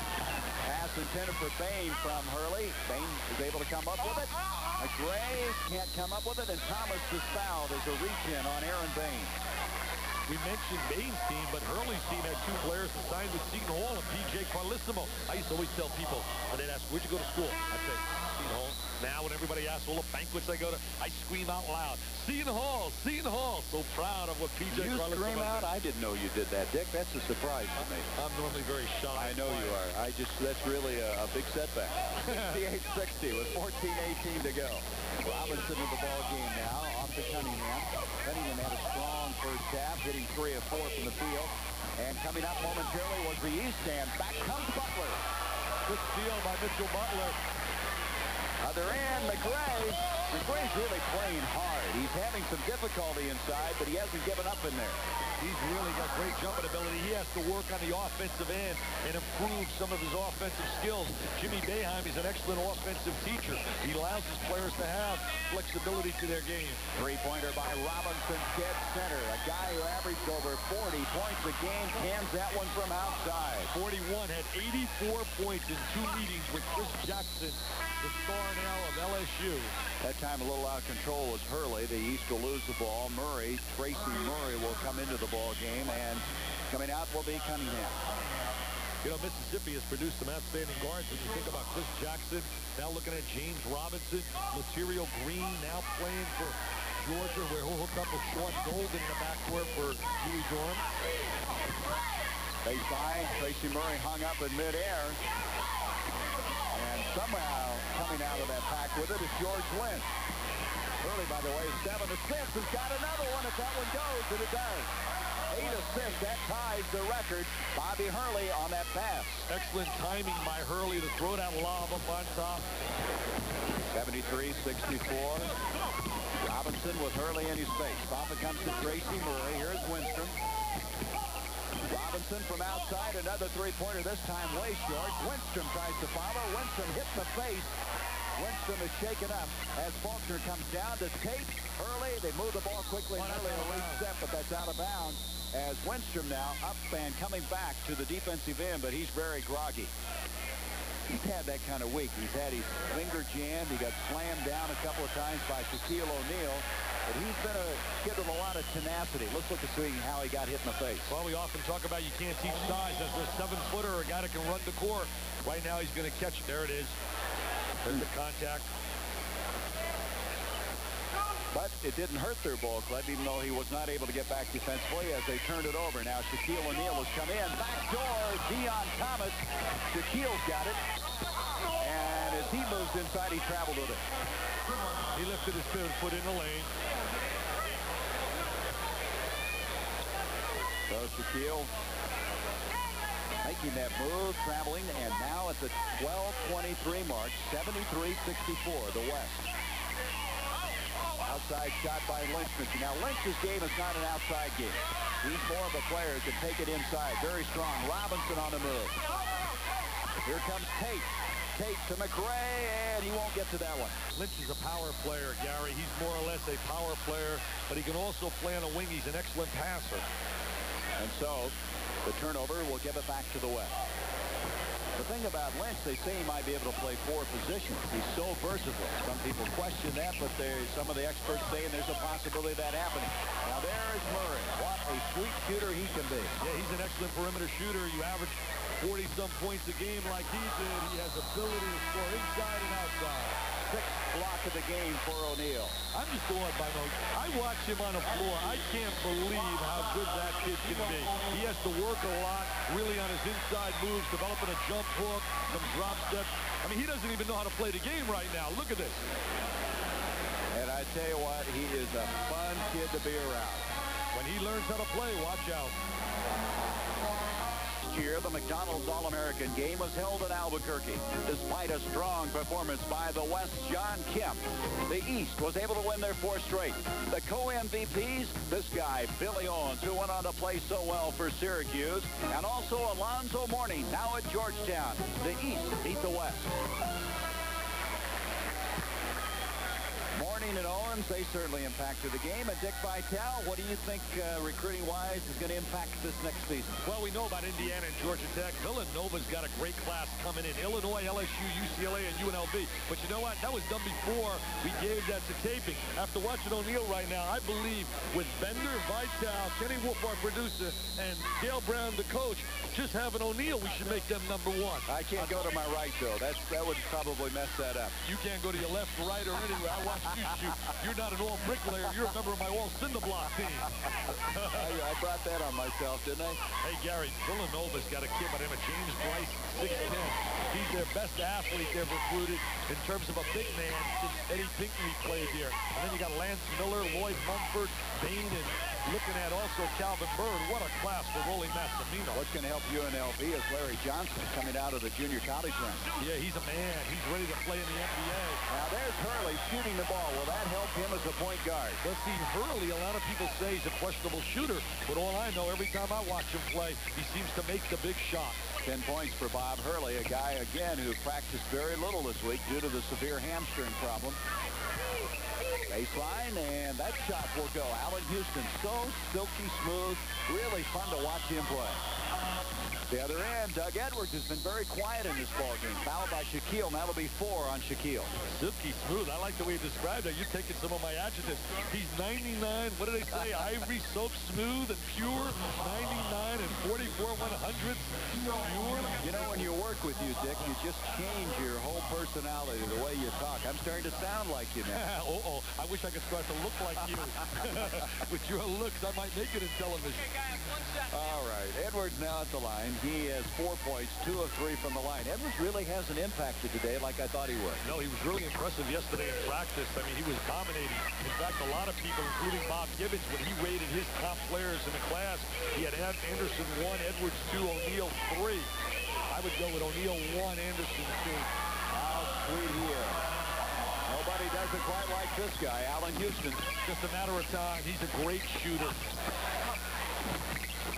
Pass intended for Bain from Hurley. Bain is able to come up with it. McRae can't come up with it, and Thomas is fouled as a reach-in on Aaron Bain. We mentioned Bain's team, but Hurley's team had 2 players assigned with Seton Hall and P.J. Carlissimo. I used to always tell people, when they'd ask, where'd you go to school? I'd say, Seton Hall. Now, when everybody asks all the banquets I go to, I scream out loud, Seton Hall, Seton Hall. So proud of what P.J. Carlissimo You scream out? I didn't know you did that, Dick. That's a surprise to me. I'm normally very shy. I know you are. That's really a big setback. 68-60 with 14:18 to go. Robinson in the ball game now, off to Cunningham. Cunningham had a strong first half, hitting 3 of 4 from the field. And coming up momentarily was the East Stand. Back comes Butler. Good steal by Mitchell Butler. Other end, McRae. McRae's really playing hard. He's having some difficulty inside, but he hasn't given up in there. He's really got great jumping ability. He has to work on the offensive end and improve some of his offensive skills. Jimmy Boeheim is an excellent offensive teacher. He allows his players to have flexibility to their game. Three-pointer by Robinson, dead center. A guy who averaged over 40 points a game cans that one from outside. 41 had 84 points in 2 meetings with Chris Jackson, the star now of LSU. That time a little out of control was Hurley. The East will lose the ball. Tracy Murray will come into the ball game, and coming out will be Cunningham. You know, Mississippi has produced some outstanding guards. When you think about Chris Jackson, now looking at James Robinson, Material Green now playing for Georgia, where he'll hook up with Sean Golden in the backcourt for Huey Durham. Baseline, Tracy Murray hung up in midair. And somehow coming out of that pack with it is George Lynch. Hurley, by the way, 7 assists, has got another one if that one goes, and it does. 8 assists, that ties the record. Bobby Hurley on that pass. Excellent timing by Hurley to throw that lob up on top. 73-64. Robinson with Hurley in his face. Off it comes to Tracy Murray. Here's Winstrom. Robinson from outside, another three-pointer, this time way short. Winstrom tries to follow. Winstrom hit the face. Winstrom is shaken up as Faulkner comes down to Tate. Hurley, they move the ball quickly. Hurley will reset, but that's out of bounds. As Winstrom now up and coming back to the defensive end, but he's very groggy. He's had that kind of week. He's had his finger jammed. He got slammed down a couple of times by Shaquille O'Neal. But he's been a kid with a lot of tenacity. Let's look at seeing how he got hit in the face. Well, we often talk about you can't teach size. As a 7-footer, a guy that can run the court. Right now, he's going to catch it. There it is. There's the contact. But it didn't hurt their ball club, even though he was not able to get back defensively as they turned it over. Now Shaquille O'Neal has come in. Backdoor, Deon Thomas. Shaquille's got it. And as he moves inside, he traveled with it. He lifted his pivot foot in the lane. So Shaquille making that move, traveling, and now at the 12:23 mark, 73-64, the West. Outside shot by Lynch. Now, Lynch's game is not an outside game. He's more of a player who can take it inside. Very strong. Robinson on the move. Here comes Tate. Tate to McRae, and he won't get to that one. Lynch is a power player, Gary. He's more or less a power player, but he can also play on a wing. He's an excellent passer. And so, the turnover will give it back to the West. The thing about Lynch, they say he might be able to play 4 positions. He's so versatile. Some people question that, but some of the experts saying there's a possibility of that happening. Now there is Murray. What a sweet shooter he can be. Yeah, he's an excellent perimeter shooter. You average 40-some points a game like he did. He has ability to score inside and outside. 6th block of the game for O'Neal. I'm just awed by O'Neal. I watch him on the floor. I can't believe how good that kid can be. He has to work a lot, really on his inside moves, developing a jump hook, some drop steps. I mean, he doesn't even know how to play the game right now. Look at this. And I tell you what, he is a fun kid to be around. When he learns how to play, watch out. Year, the McDonald's All-American game was held in Albuquerque. Despite a strong performance by the West, John Kemp, the East was able to win their 4th straight. The co-MVPs, this guy, Billy Owens, who went on to play so well for Syracuse, and also Alonzo Mourning, now at Georgetown. The East beat the West. Mourning and Owens, they certainly impacted the game. And Dick Vitale, what do you think recruiting-wise is going to impact this next season? Well, we know about Indiana and Georgia Tech. Villanova's got a great class coming in. Illinois, LSU, UCLA, and UNLV. But you know what? That was done before we gave that to taping. After watching O'Neal right now, I believe with Bender, Vitale, Kenny Wolf, our producer, and Dale Brown, the coach, just having O'Neal, we should make them #1. I can't go to my right, though. That would probably mess that up. You can't go to your left, right, or anywhere. I watched you shoot. You're not an all-bricklayer. You're a member of my all-cinder block team. I brought that on myself, didn't I? Hey, Gary, Villanova's got a kid by the name of James Bryce, 6'10". He's their best athlete they've recruited in terms of a big man since Eddie Pinckney played here. And then you got Lance Miller, Lloyd Mumford, Bain, and looking at also Calvin Bird. What a class for Rolly Massimino. What's going to help UNLV is Larry Johnson coming out of the junior college ranks. Yeah, he's a man. He's ready to play in the NBA. Now there's Hurley shooting the ball. Will that help him as a point guard? Let's see, Hurley, a lot of people say he's a questionable shooter, but all I know, every time I watch him play, he seems to make the big shot. 10 points for Bob Hurley, a guy, again, who practiced very little this week due to the severe hamstring problem. Baseline, and that shot will go. Allen Houston, so silky smooth, really fun to watch him play. The other end, Doug Edwards has been very quiet in this ballgame. Fouled by Shaquille. That'll be 4 on Shaquille. Silky smooth. I like the way you described it. You're taking some of my adjectives. He's 99. What do they say? Ivory, soap, smooth, and pure. 99 and 44 100ths. Pure. You know, when you work with you, Dick, you just change your whole personality, the way you talk. I'm starting to sound like you now. I wish I could start to look like you. With your looks, I might make it in television. All right. Edwards now at the line. He has 4 points, 2 of 3 from the line. Edwards really hasn't impacted today like I thought he would. No, he was really impressive yesterday in practice. I mean, he was dominating. In fact, a lot of people, including Bob Gibbons, when he rated his top players in the class, he had Anderson 1, Edwards 2, O'Neal 3. I would go with O'Neal 1, Anderson 2. How sweet he is. Nobody does it quite like this guy, Allen Houston. Just a matter of time. He's a great shooter.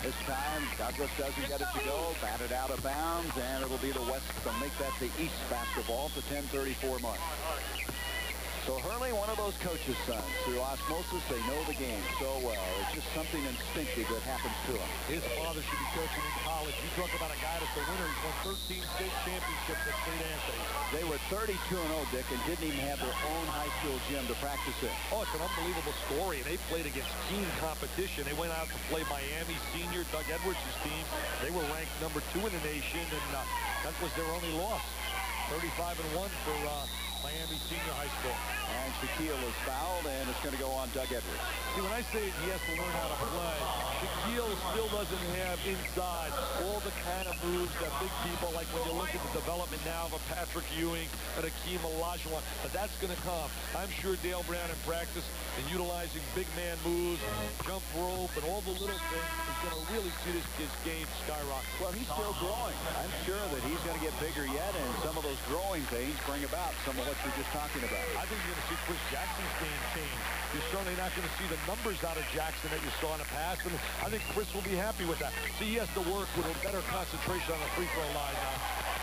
This time, Douglas doesn't get it to go. Batted out of bounds, and it'll be the West to make that the East basketball at the 10:34 mark. So Hurley, one of those coaches' sons. Through osmosis, they know the game so well. It's just something instinctive that happens to him. His father should be coaching in college. You talk about a guy that's a winner. He's won 13 state championships at St. Anthony. They were 32-0, Dick, and didn't even have their own high school gym to practice in. Oh, it's an unbelievable story. And they played against team competition. They went out to play Miami senior Doug Edwards' team. They were ranked number 2 in the nation, and that was their only loss. 35-1 for Miami Senior High School. And Shaquille is fouled, and it's going to go on Doug Edwards. See, when I say he has to learn how to play, Shaquille still doesn't have inside all the kind of moves that big people, like when you look at the development now of a Patrick Ewing and Akeem Olajuwon, but that's going to come. I'm sure Dale Brown in practice and utilizing big man moves, jump rope, and all the little things is going to really see this kid's game skyrocket. Well, he's still growing. I'm sure that he's going to get bigger yet, and some of those growing pains bring about some of what you're just talking about. I think you're going to see Chris Jackson's game change. You're certainly not going to see the numbers out of Jackson that you saw in the past, and I think Chris will be happy with that. So he has to work with a better concentration on the free throw line now.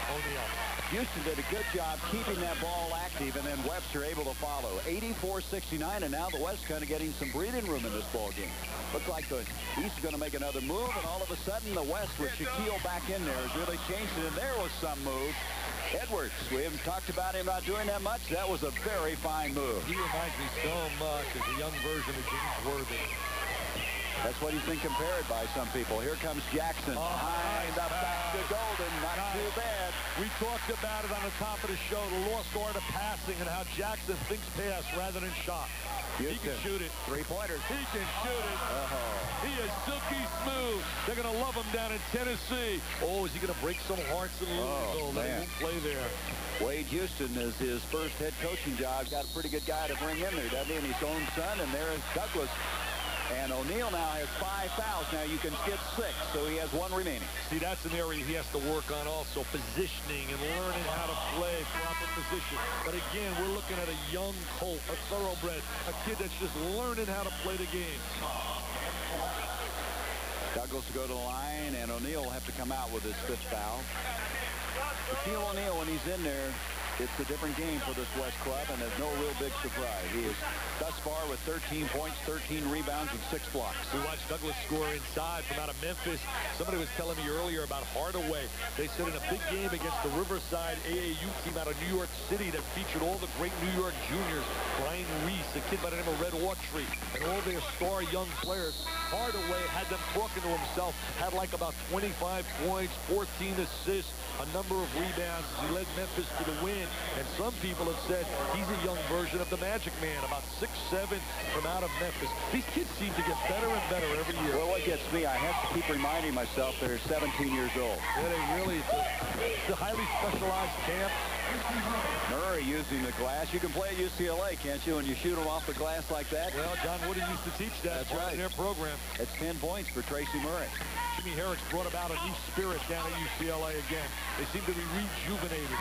O'Neal. Houston did a good job keeping that ball active, and then Webster able to follow. 84-69, and now the West kind of getting some breathing room in this ball game. Looks like the East is going to make another move, and all of a sudden the West with Shaquille back in there has really changed it, and there was some move. Edwards, we haven't talked about him not doing that much. That was a very fine move. He reminds me so much as a young version of James Worthy. That's what he's been compared by some people. Here comes Jackson. Behind the back to Golden. Not too bad. We talked about it on the top of the show, the lost art of passing and how Jackson thinks pass rather than shot. He can shoot it. Three-pointers. He can shoot it. He is silky smooth. They're going to love him down in Tennessee. Oh, is he going to break some hearts in Louisville? They won't play there. Wade Houston is his first head coaching job. Got a pretty good guy to bring in there, doesn't he? And his own son, and there is Douglas. And O'Neal now has 5 fouls. Now you can skip 6, so he has 1 remaining. See, that's an area he has to work on also, positioning and learning how to play proper position. But again, we're looking at a young colt, a thoroughbred, a kid that's just learning how to play the game. Douglas will go to the line, and O'Neal will have to come out with his 5th foul. Shaquille O'Neal, when he's in there, it's a different game for this West club, and there's no real big surprise. He is thus far with 13 points, 13 rebounds, and 6 blocks. We watched Douglas score inside from out of Memphis. Somebody was telling me earlier about Hardaway. They said in a big game against the Riverside AAU team out of New York City that featured all the great New York juniors, Brian Reese, a kid by the name of Red Autry, and all their star young players. Hardaway had them talking to himself, had like about 25 points, 14 assists, a number of rebounds as he led Memphis to the win. And some people have said he's a young version of the Magic Man, about 6'7" from out of Memphis. These kids seem to get better and better every year. Well, what gets me, I have to keep reminding myself they're 17 years old. Yeah, they really, it's a highly specialized camp. Murray using the glass. You can play at UCLA, can't you, when you shoot them off the glass like that? Well, John Woody used to teach that. That's right. In their program. It's 10 points for Tracy Murray. Jimmy Herrick's brought about a new spirit down at UCLA again. They seem to be rejuvenated.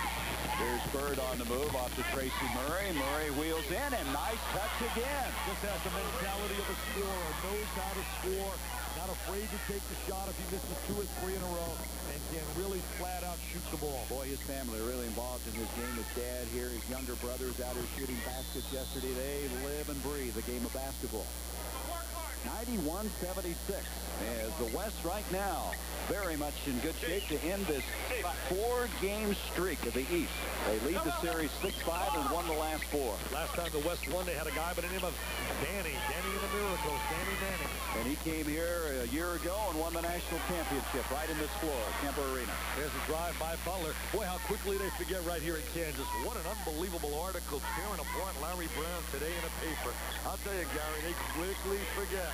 There's Bird on the move off to Tracy Murray. Murray wheels in, and nice touch again. Just has the mentality of a scorer. Knows how to score. Not afraid to take the shot if he misses 2 or 3 in a row. And can really flat out shoot the ball. Boy, his family are really involved in his game. His dad here, his younger brothers out here shooting baskets yesterday. They live and breathe the game of basketball. 91-76 as the West right now very much in good shape to end this 4-game streak of the East. They lead the series 6-5 and won the last 4. Last time the West won, they had a guy by the name of Danny and the Miracles, Danny Manning. And he came here a year ago and won the national championship right in this floor, Kemper Arena. There's a drive by Butler. Boy, how quickly they forget right here in Kansas. What an unbelievable article tearing apart Larry Brown today in a paper. I'll tell you, Gary, they quickly forget.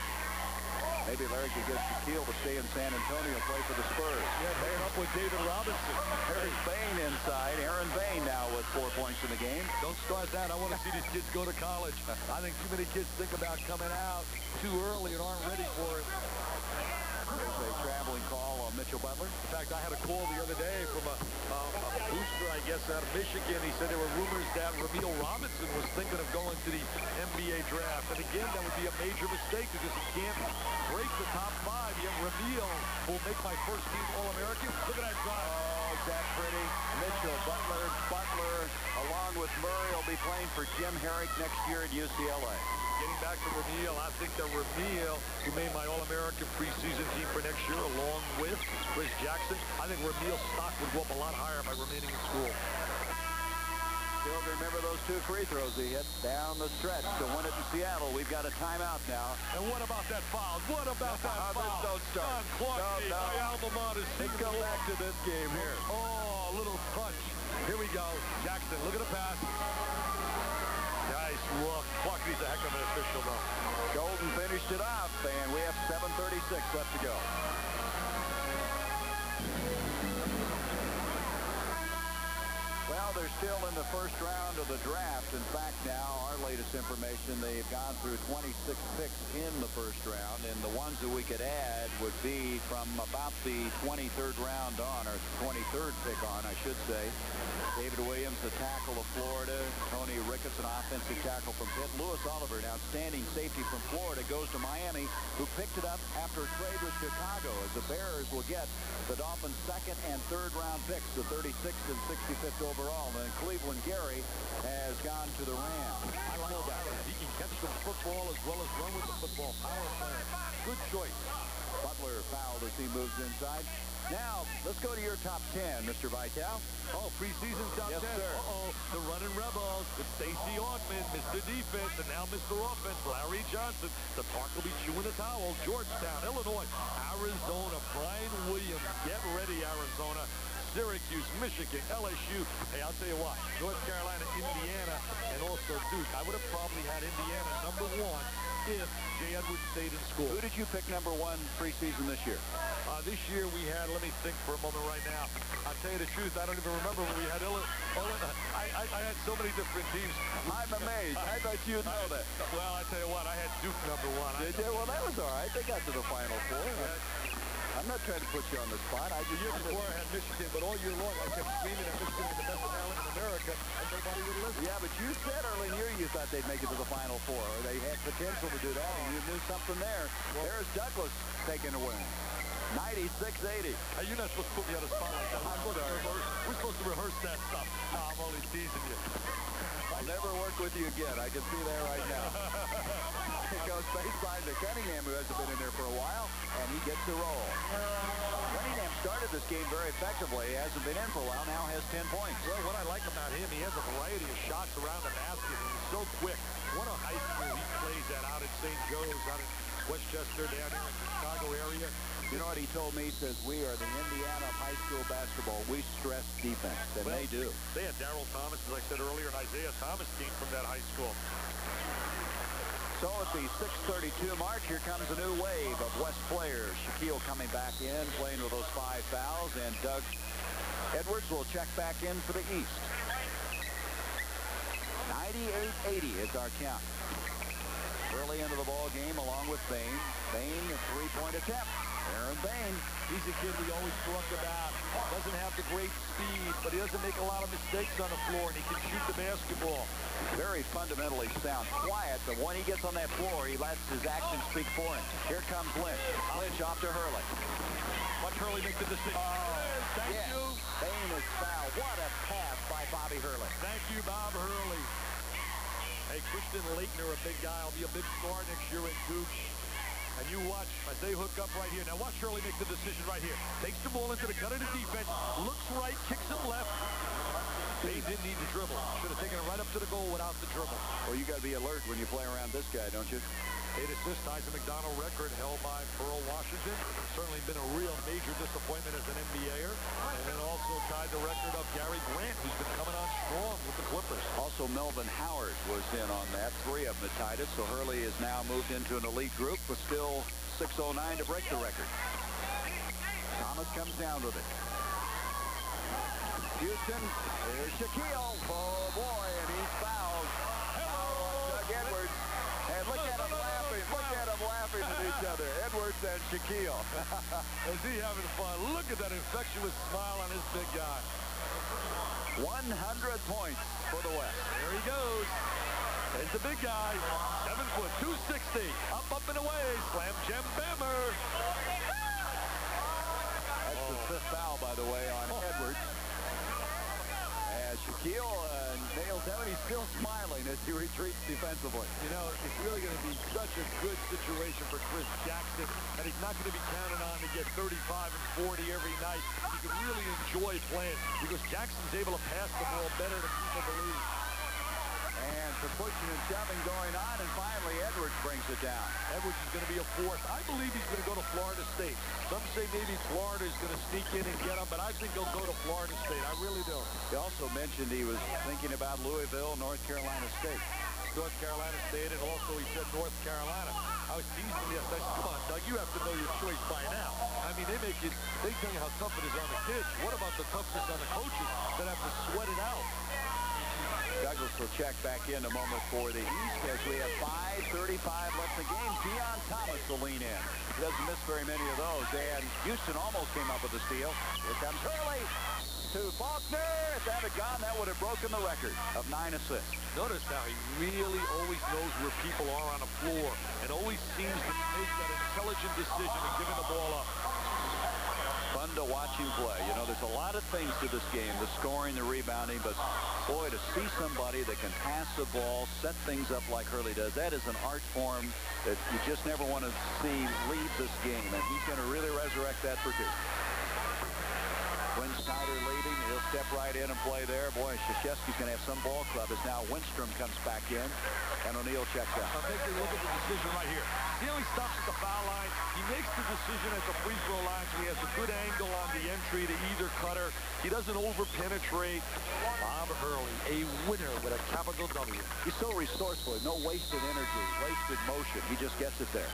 Maybe Larry could get Shaquille to stay in San Antonio and play for the Spurs. Yeah, pairing up with David Robinson. There's Bain inside. Aaron Bain now with 4 points in the game. Don't start that. I want to see these kids go to college. I think too many kids think about coming out too early and aren't ready for it. There's a traveling call on Mitchell Butler. In fact, I had a call the other day from a booster, I guess, out of Michigan. He said there were rumors that Ramil Robinson was thinking of going to the NBA draft. And again, that would be a major mistake because he can't break the top 5. Yet Ramil will make my first team All-American. Look at that drive. Oh, Zach pretty. Mitchell, Butler, along with Murray, will be playing for Jim Herrick next year at UCLA. Getting back to Ramil, I think that Ramil, who made my All-American preseason team for next year, along with Chris Jackson, I think Ramil's stock would go up a lot higher by remaining in school. Still remember those 2 free throws he hit down the stretch to win it in Seattle. We've got a timeout now. And what about that foul? What about that foul? Don't start. Clark, my alma mater. Let's go back to this game here. Oh, a little touch. Here we go. Jackson, look at the pass. Nice look. Clarky's a heck of an official, though. Golden finished it off, and we have 7:36 left to go. Well, they're still in the first round of the draft. In fact, now, our latest information, they've gone through 26 picks in the first round, and the ones that we could add would be from about the 23rd round on, or 23rd pick on, I should say. David Williams, the tackle of Florida. Tony Ricketts, an offensive tackle from Pitt. Lewis Oliver, an outstanding safety from Florida, goes to Miami, who picked it up after a trade with Chicago, as the Bears will get the Dolphins' 2nd and 3rd round picks, the 36th and 65th overall. And then Cleveland Gary has gone to the Rams. I like that. He can catch the football as well as run with the football. Power player. Good choice. Butler fouled as he moves inside. Now, let's go to your top 10, Mr. Vitale. Oh, preseason top 10. Yes, sir. The running Rebels with Stacey Ortman, Mr. Defense, and now Mr. Offense, Larry Johnson. The Park will be chewing the towel. Georgetown, Illinois, Arizona, Brian Williams. Get ready, Arizona. Syracuse, Michigan, LSU. Hey, I'll tell you what, North Carolina, Indiana, and also Duke. I would have probably had Indiana number 1 if Jay Edwards stayed in school. Who did you pick number 1 preseason this year? This year we had, let me think for a moment right now. I'll tell you the truth, I don't even remember when we had I had so many different teams. I'm amazed. I thought you'd know that. Well, I tell you what, I had Duke number 1. Did you? Well, that was all right. They got to the Final Four. I'm not trying to put you on the spot. The year before I had Michigan, but all year long I kept screaming at Michigan was the best talent in America, and nobody would listen. Yeah, but you said early in the year you thought they'd make it to the Final Four, or they had potential to do that, and you knew something there. Well, there's Douglas taking a win. 96-80. Hey, you're not supposed to put me on the spot like that. We're supposed to rehearse that stuff. No, I'm only teasing you. I'll never work with you again. I can see that right now. It goes baseline to Cunningham, who hasn't been in there for a while, and he gets the roll. Cunningham started this game very effectively. He hasn't been in for a while, now has 10 points. Well, what I like about him, he has a variety of shots around the basket, and he's so quick. What a high school he plays at out in St. Joe's, out in Westchester, down here in the Chicago area. You know what he told me? He says, we are the Indiana of high school basketball. We stress defense, and they do. They had Darryl Thomas, as I said earlier, and Isaiah Thomas came from that high school. So at the 6:32 mark, here comes a new wave of West players. Shaquille coming back in, playing with those 5 fouls, and Doug Edwards will check back in for the East. 98-80 is our count. Early into the ball game, along with Bain. Bain, a 3-point attempt. Aaron Bain. He's a kid we always talk about. Doesn't have the great speed, but he doesn't make a lot of mistakes on the floor, and he can shoot the basketball. Very fundamentally sound. Quiet, but when he gets on that floor, he lets his actions speak for him. Here comes Lynch. Lynch off to Hurley. Watch Hurley make the decision. Thank you. Bain is fouled. What a pass by Bobby Hurley. Thank you, Bob Hurley. Hey, Christian Laettner, a big guy, will be a big star next year at Duke. And you watch as they hook up right here. Now watch Hurley make the decision right here. Takes the ball into the gun of the defense. Looks right, kicks it left. Bain didn't need the dribble. Should have taken it right up to the goal without the dribble. Well, you got to be alert when you play around this guy, don't you? 8 assists, ties the McDonald record held by Pearl Washington. Certainly been a real major disappointment as an NBAer. And then also tied the record of Gary Grant, who's been coming on strong with the Clippers. Also, Melvin Howard was in on that. 3 of them that tied it. So Hurley has now moved into an elite group with still 6:09 to break the record. Thomas comes down with it. Houston, there's Shaquille. Oh, boy, and he's fouled. Doug Edwards. And look at them laughing. Look at them laughing at each other. Edwards and Shaquille. Is he having fun? Look at that infectious smile on his big guy. 100 points for the West. There he goes. There's the big guy. 7 foot, 260. Up and away. Slam jam bammer. That's the 5th foul, by the way, on Edwards. As Shaquille nails that, he's still smiling as he retreats defensively. You know, it's really going to be such a good situation for Chris Jackson, and he's not going to be counted on to get 35 and 40 every night. He can really enjoy playing because Jackson's able to pass the ball better than people believe. And some pushing and shoving going on, and finally Edwards brings it down. Edwards is going to be a force. I believe he's going to go to Florida State. Some say maybe Florida is going to sneak in and get him, but I think he'll go to Florida State. I really do. He also mentioned he was thinking about Louisville, North Carolina State. North Carolina State, and also he said North Carolina. I was teasing him yesterday. I said, come on, Doug, you have to know your choice by now. I mean, they tell you how tough it is on the kids. What about the toughness on the coaches that have to sweat it out? Douglas will check back in a moment for the East as we have 5:35 left in the game. Deion Thomas will lean in. He doesn't miss very many of those. And Houston almost came up with a steal. Here comes Hurley to Faulkner. If that had gone, that would have broken the record of 9 assists. Notice how he really always knows where people are on the floor and always seems to make that intelligent decision of giving the ball up. Fun to watch him play. You know, there's a lot of things to this game, the scoring, the rebounding, but boy, to see somebody that can pass the ball, set things up like Hurley does, that is an art form that you just never want to see leave this game, and he's going to really resurrect that for Duke. Quinn Snyder leading. He'll step right in and play there. Boy, Krzyzewski's going to have some ball club as now Winstrom comes back in and O'Neal checks out. I'll take a look at the decision right here. See how he stops at the foul line? He makes the decision at the free throw line, so he has a good angle on the entry to either cutter. He doesn't over-penetrate. Bob Hurley, a winner with a capital W. He's so resourceful. No wasted energy, wasted motion. He just gets it there.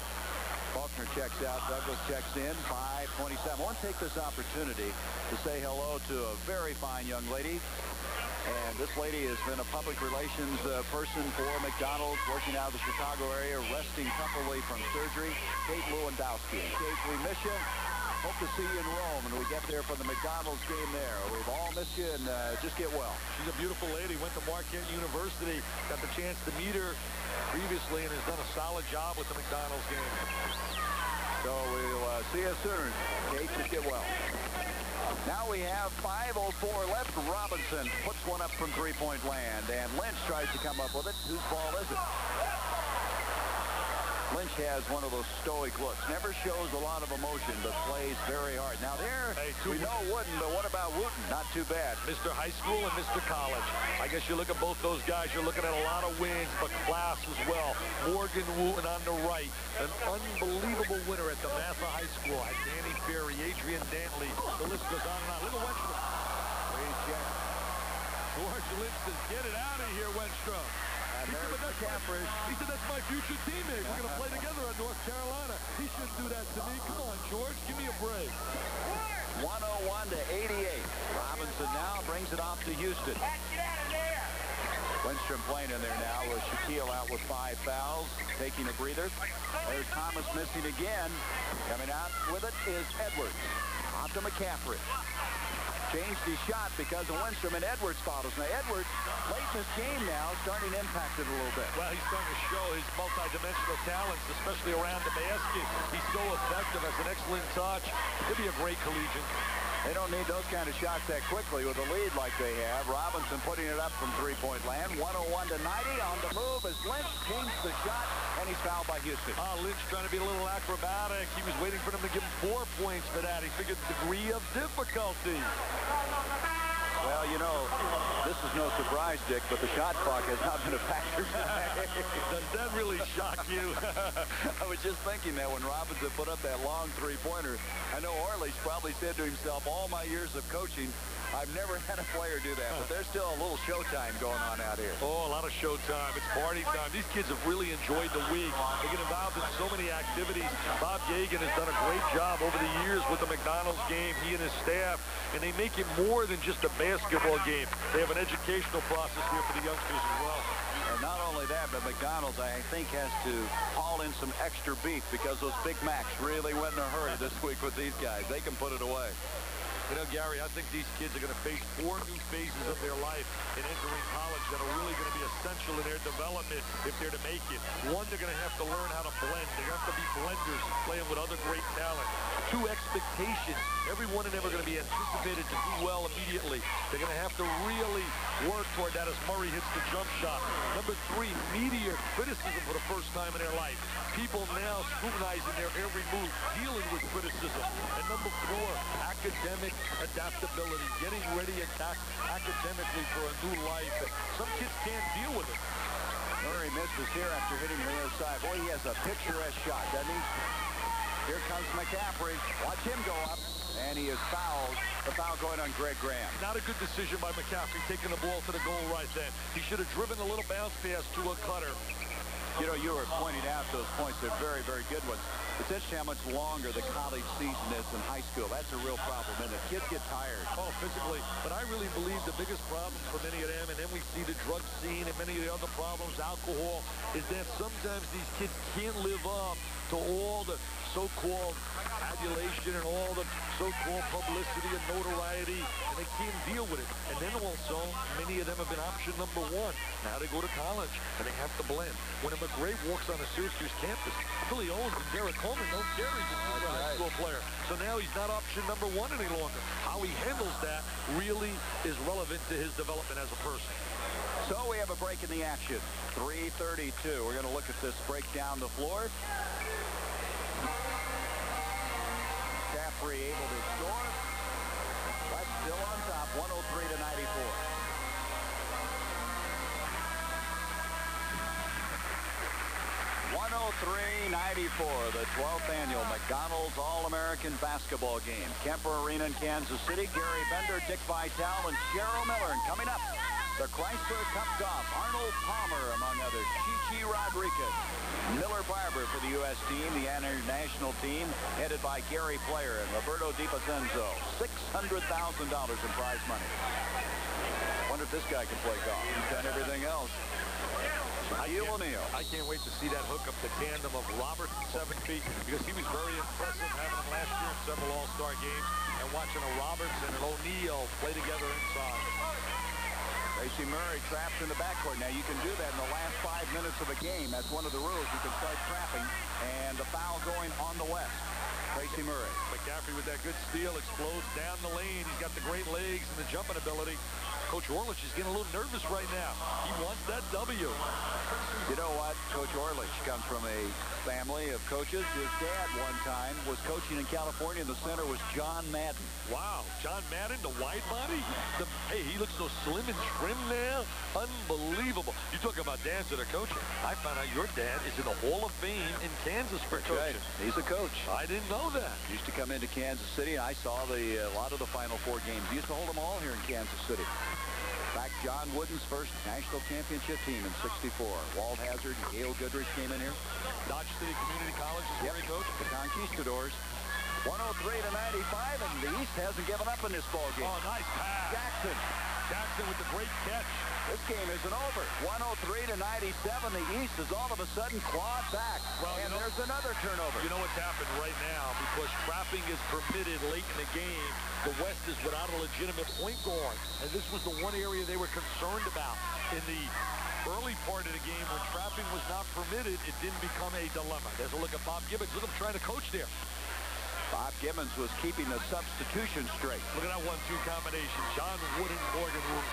Faulkner checks out. Douglas checks in. 5:27. I want to take this opportunity to say hello to a very fine young lady. And this lady has been a public relations person for McDonald's, working out of the Chicago area, resting comfortably from surgery. Kate Lewandowski. Kate, we miss you. Hope to see you in Rome when we get there for the McDonald's game there. We've all missed you, and just get well. She's a beautiful lady. Went to Marquette University. Got the chance to meet her previously and has done a solid job with the McDonald's game. So we'll see you soon. Kate, just get well. Now we have 5:04 left. Robinson puts one up from three-point land, and Lynch tries to come up with it. Whose ball is it? Lynch has one of those stoic looks. Never shows a lot of emotion, but plays very hard. Now there, we know Wooden, but what about Wooten? Not too bad. Mr. High School and Mr. College. I guess you look at both those guys, you're looking at a lot of wins, but class as well. Morgan Wooten on the right. An unbelievable winner at the Massa High School. At Danny Ferry, Adrian Dantley. The list goes on and on. Look at Wenstrom. Great check. George Lynch says, get it out of here, Wenstrom. He said, that's my future teammate. We're going to play together at North Carolina. He shouldn't do that to me. Come on, George. Give me a break. 101-88. Robinson now brings it off to Houston. Winstrom playing in there now with Shaquille out with 5 fouls, taking a breather. There's Thomas missing again. Coming out with it is Edwards. Off to McCaffrey. Changed his shot because of Winstrom, and Edwards follows. Now, Edwards, late in this game now, starting to impact it a little bit. Well, he's starting to show his multi-dimensional talents, especially around the basket. He's so effective, has an excellent touch. He'll be a great collegian. They don't need those kind of shots that quickly with a lead like they have. Robinson putting it up from three-point land. 101-90 on the move as Lynch changed the shot, and he's fouled by Houston. Lynch trying to be a little acrobatic. He was waiting for them to give him 4 points for that. He figured degree of difficulty. Well, you know, this is no surprise, Dick, but the shot clock has not been a factor today. Does that really shock you? I was just thinking that when Robinson put up that long three-pointer. I know Orly's probably said to himself, all my years of coaching, I've never had a player do that, but there's still a little showtime going on out here. Oh, a lot of showtime. It's party time. These kids have really enjoyed the week. They get involved in so many activities. Bob Yagan has done a great job over the years with the McDonald's game, he and his staff, and they make it more than just a basketball game. They have an educational process here for the youngsters as well. And not only that, but McDonald's, I think, has to haul in some extra beef because those Big Macs really went in a hurry this week with these guys. They can put it away. You know, Gary, I think these kids are going to face 4 new phases of their life in entering college that are really going to be essential in their development if they're to make it. One, they're going to have to learn how to blend. They're going to have to be blenders playing with other great talent. 2, expectations. Every one of them are going to be anticipated to do well immediately. They're going to have to really work toward that as Murray hits the jump shot. Number 3, media criticism for the first time in their life. People now scrutinizing their every move, dealing with criticism. And number 4, academic adaptability, getting ready academically for a new life. And some kids can't deal with it. Murray misses here after hitting the near side. Boy, he has a picturesque shot, doesn't he? Here comes McCaffrey. Watch him go up. And he is fouled. The foul going on Greg Graham. Not a good decision by McCaffrey taking the ball to the goal right then. He should have driven a little bounce pass to a cutter. You know, you were pointing out those points. They're very, very good ones. It's interesting how much longer the college season is than high school. That's a real problem, and the kids get tired. Oh, physically. But I really believe the biggest problem for many of them, and then we see the drug scene and many of the other problems, alcohol, is that sometimes these kids can't live up to all the so-called adulation and all the so-called publicity and notoriety, and they can't deal with it. And then also, many of them have been option number 1. Now they go to college, and they have to blend. When a McGray walks on a Syracuse campus, Billy Owens and Derek Coleman don't care he's a high school player. So now he's not option number 1 any longer. How he handles that really is relevant to his development as a person. So we have a break in the action. 3:32. We're going to look at this break down the floor. McCaffrey able to score. But still on top, 103-94. 103-94, the 12th annual McDonald's All-American Basketball Game. Kemper Arena in Kansas City. Gary Bender, Dick Vitale, and Cheryl Miller. And coming up, the Chrysler Cup golf. Arnold Palmer, among others. Chichi Rodriguez. Miller Barber for the U.S. team. The international team headed by Gary Player and Roberto DiPacenzo. $600,000 in prize money. Wonder if this guy can play golf. He's done everything else. I can't wait to see that hook up the tandem of Robert, 7 feet, because he was very impressive having him last year in several All-Star games, and watching a Roberts and an O'Neal play together inside. Tracy Murray trapped in the backcourt. Now, you can do that in the last 5 minutes of a game. That's one of the rules. You can start trapping, and the foul going on the West. Tracy Murray. McCaffrey with that good steal, explodes down the lane. He's got the great legs and the jumping ability. Coach Orlich is getting a little nervous right now. He wants that W. You know what? Coach Orlich comes from a family of coaches. His dad one time was coaching in California, and the center was John Madden. Wow. John Madden, the wide body? Hey, he looks so slim and trim now. Unbelievable. You talk about dads that are coaching. I found out your dad is in the Hall of Fame in Kansas for coaching. Right. He's a coach. I didn't know that. Used to come into Kansas City, and I saw a lot of the Final Four games. He used to hold them all here in Kansas City. In fact, John Wooden's first national championship team in '64. Walt Hazard and Gail Goodrich came in here. Dodge City Community College is where he coached. The Conquistadors. 103-95, and the East hasn't given up in this ball game. Oh, nice pass. Jackson with the great catch. This game isn't over. 103-97. The East is all of a sudden clawed back. Well, and there's another turnover. You know what's happened right now? Because trapping is permitted late in the game, the West is without a legitimate point guard. And this was the one area they were concerned about. In the early part of the game, when trapping was not permitted, it didn't become a dilemma. There's a look at Bob Gibbons. Look at him trying to coach there. Bob Gibbons was keeping the substitution straight. Look at that 1-2 combination. John Wooden, Morgan Wooden.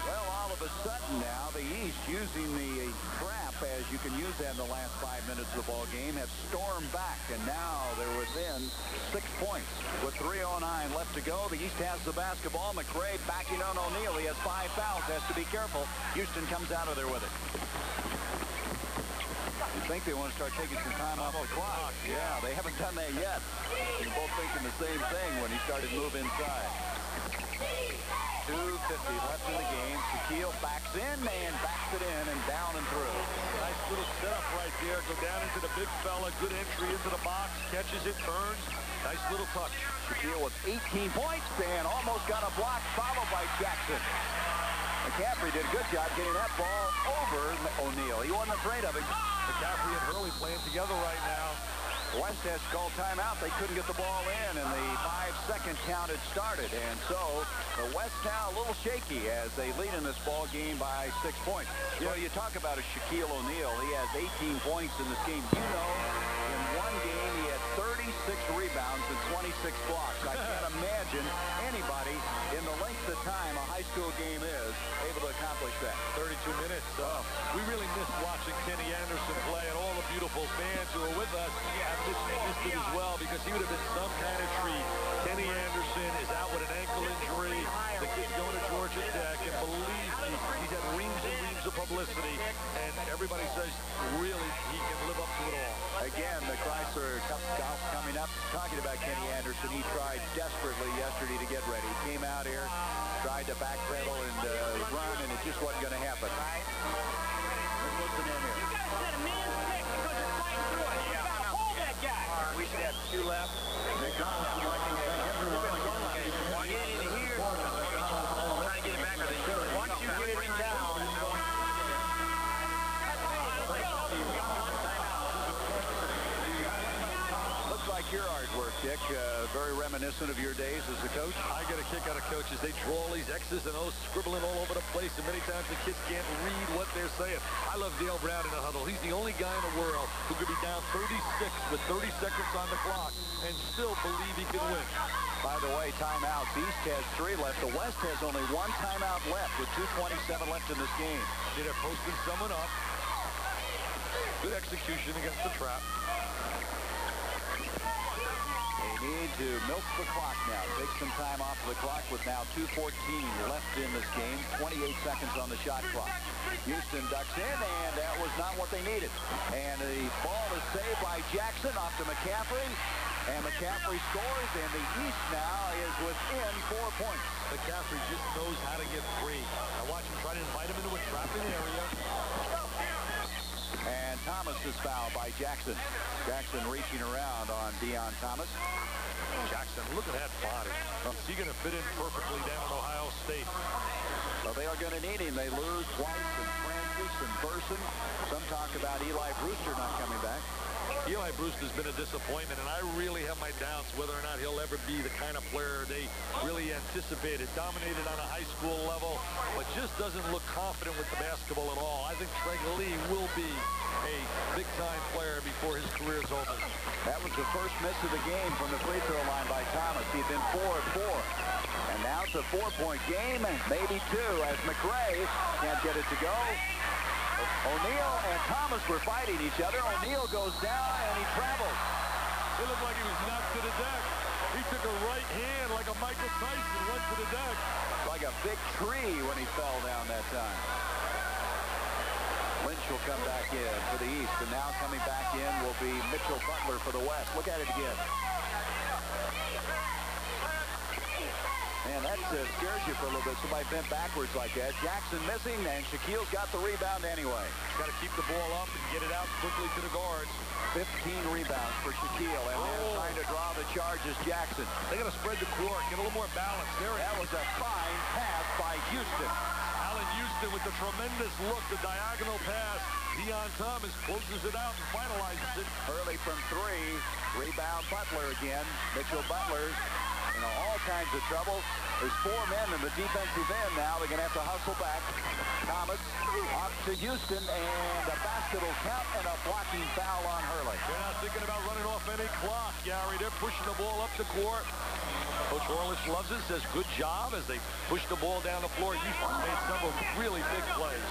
Well, all of a sudden now, the East, using the trap, as you can use that in the last 5 minutes of the ball game, have stormed back, and now they're within 6 points. With 3:09 left to go, the East has the basketball. McRae backing on O'Neal. He has 5 fouls, has to be careful. Houston comes out of there with it. You think they want to start taking some time off the clock. Yeah, they haven't done that yet. They're both thinking the same thing when he started to move inside. 2:50 left in the game. Shaquille backs in and backs it in and down and through. Nice little setup right there. Go down into the big fella. Good entry into the box. Catches it, turns. Nice little touch. Shaquille with 18 points and almost got a block, followed by Jackson. McCaffrey did a good job getting that ball over O'Neal. He wasn't afraid of it. McCaffrey and Hurley playing together right now. West has called timeout. They couldn't get the ball in, and the 5-second count had started. And so the West now a little shaky as they lead in this ball game by 6 points. You know, you talk about a Shaquille O'Neal. He has 18 points in this game. You know, in one game he had 36 rebounds and 26 blocks. I can't imagine anybody in the length of time a high school game is able to accomplish that. 32 minutes. We really missed watching Kenny Anderson play, and all the beautiful fans who were with us have missed it as well, because he would have been some kind of treat. Kenny Anderson is out with an ankle injury. The kid's going to Georgia Tech, and believe me, he's had reams and reams of publicity, and everybody says really he can live up to it all. Again, the Chrysler Cup golf coming up. Talking about Kenny Anderson, he tried desperately yesterday to get ready. He came out here, tried to backpedal and run, and it just wasn't going to happen. What's the name here? You got to set a man's pick because you're fighting through it. You got to hold that guy. We should have 2 left. McDonald's would like to thank everyone for Get in here. Try to get it back. Once you get it down. Looks like your artwork, Dick. Very reminiscent of your days as a coach. I get a kick out of coaches. They draw all these X's and O's, scribbling all over the place, and many times the kids can't read what they're saying. I love Dale Brown in the huddle. He's the only guy in the world who could be down 36 with 30 seconds on the clock and still believe he can win. By the way, timeouts. East has 3 left. The West has only 1 timeout left with 2:27 left in this game. They're posting someone up. Good execution against the trap. They need to milk the clock now. Take some time off of the clock with now 2:14 left in this game. 28 seconds on the shot clock. Houston ducks in, and that was not what they needed. And the ball is saved by Jackson off to McCaffrey. And McCaffrey scores, and the East now is within 4 points. McCaffrey just knows how to get free. I watch him try to invite him into a trapping area. And Thomas is fouled by Jackson. Jackson reaching around on Deion Thomas. Jackson, look at that body. Is he going to fit in perfectly down at Ohio State? Well, they are going to need him. They lose Weiss and Francis and Burson. Some talk about Eli Brewster not coming back. Eli Brewster's been a disappointment, and I really have my doubts whether or not he'll ever be the kind of player they really anticipated. Dominated on a high school level, but just doesn't look confident with the basketball at all. I think Trey Lee will be a big-time player before his career is over. That was the first miss of the game from the free throw line by Thomas. He'd been 4 of 4. And now it's a 4-point game, maybe 2, as McRae can't get it to go. O'Neal and Thomas were fighting each other. O'Neal goes down, and he travels. It looked like he was knocked to the deck. He took a right hand like a Michael Tyson, went to the deck. Like a big tree when he fell down that time. Lynch will come back in for the East, and now coming back in will be Mitchell Butler for the West. Look at it again. Man, that scares you for a little bit. Somebody bent backwards like that. Jackson missing, and Shaquille's got the rebound anyway. Got to keep the ball up and get it out quickly to the guards. 15 rebounds for Shaquille, and then trying to draw the charge is Jackson. They got to spread the court, get a little more balance. That was a fine pass by Houston. Allen Houston with the tremendous look, the diagonal pass. Deion Thomas closes it out and finalizes it. Early from 3. Rebound Butler again. Mitchell Butler. All kinds of trouble. There's 4 men in the defensive end now. They're going to have to hustle back. Thomas up to Houston, and a basket will count, and a blocking foul on Hurley. They're not thinking about running off any clock, Gary. They're pushing the ball up the court. Coach Orlich loves it, says good job as they push the ball down the floor. Houston's made several really big plays.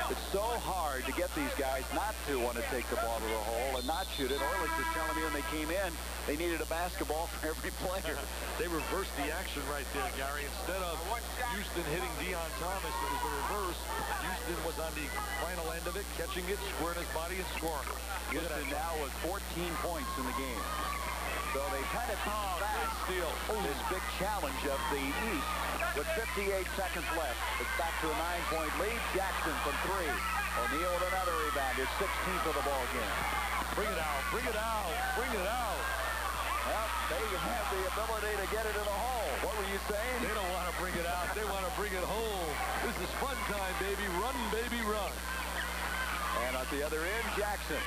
It's so hard to get these guys not to want to take the ball to the hole and not shoot it. Orlich was telling me when they came in, they needed a basketball for every player. They reversed the action right there, Gary. Instead of Houston hitting Deion Thomas, it was the reverse. Houston was on the final end of it, catching it, squaring his body, and scoring. Houston now with 14 points in the game. So they kind of beat back this big challenge of the East with 58 seconds left. It's back to a 9-point lead. Jackson from 3. O'Neal with another rebound. His 16th of the ball game. Bring it out. Bring it out. Bring it out. Well, they have the ability to get it in the hole. What were you saying? They don't want to bring it out. They want to bring it home. This is fun time, baby. Run, baby, run. And at the other end, Jackson.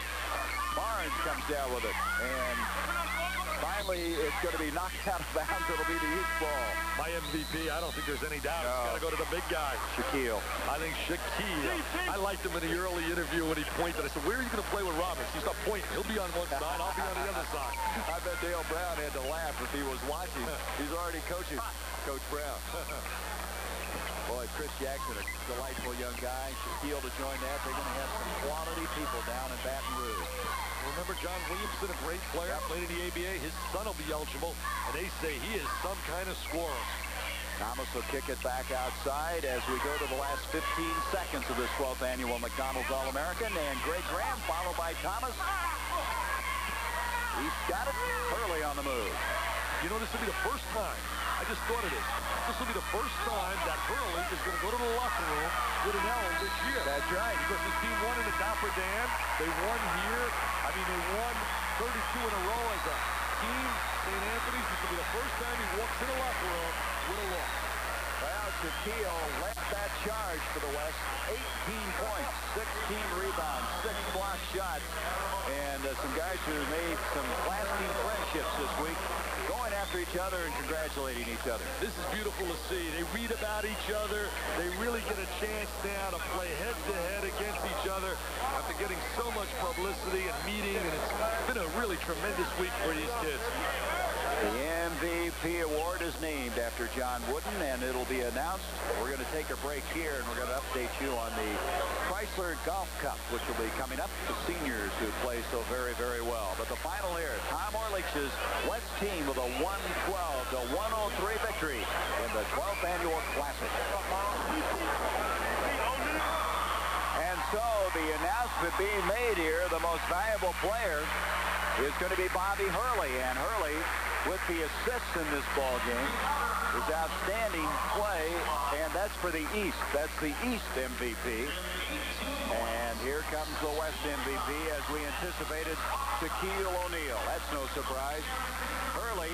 Barnes comes down with it. And finally, it's going to be knocked out of bounds. It'll be the East ball. My MVP, I don't think there's any doubt. It's got to go to the big guy. Shaquille. I think Shaquille. I liked him in the early interview when he pointed. I said, where are you going to play with Roberts? He's not pointing. He'll be on one side. I'll be on the other side. I bet Dale Brown had to laugh if he was watching. He's already coaching Coach Brown. Boy, Chris Jackson, a delightful young guy. Shaquille to join that. They're going to have some quality people down in Baton Rouge. Remember John Williamson, a great player, played in the ABA. His son will be eligible, and they say he is some kind of scorer. Thomas will kick it back outside as we go to the last 15 seconds of this 12th annual McDonald's All-American. And Greg Graham followed by Thomas. He's got it. Hurley on the move. You know, this will be the first time. I just thought of this. This will be the first time that Hurley is going to go to the locker room with an L this year. That's right. Because his team won in the Dapper Dam. They won here. I mean, they won 32 in a row as a team. St. Anthony's. This will be the first time he walks in the locker room with a loss. Well, Shaquille led that charge for the West. 18 points, 16 rebounds, 6 block shots. And some guys who made some lasting friendships this week, going after each other and congratulating each other. This is beautiful to see. They read about each other. They really get a chance now to play head-to-head against each other after getting so much publicity and meeting. And it's been a really tremendous week for these kids. The MVP award is named after John Wooden, and it'll be announced. We're going to take a break here, and we're going to update you on the Chrysler Golf Cup, which will be coming up to seniors who play so very, very well. But the final here, Tom Orlich's West team with a 112-103 victory in the 12th Annual Classic. And so the announcement being made here, the most valuable player is going to be Bobby Hurley, and Hurley, with the assists in this ball game, is outstanding play, and that's for the East. That's the East MVP. And here comes the West MVP, as we anticipated, Shaquille O'Neal. That's no surprise. Hurley,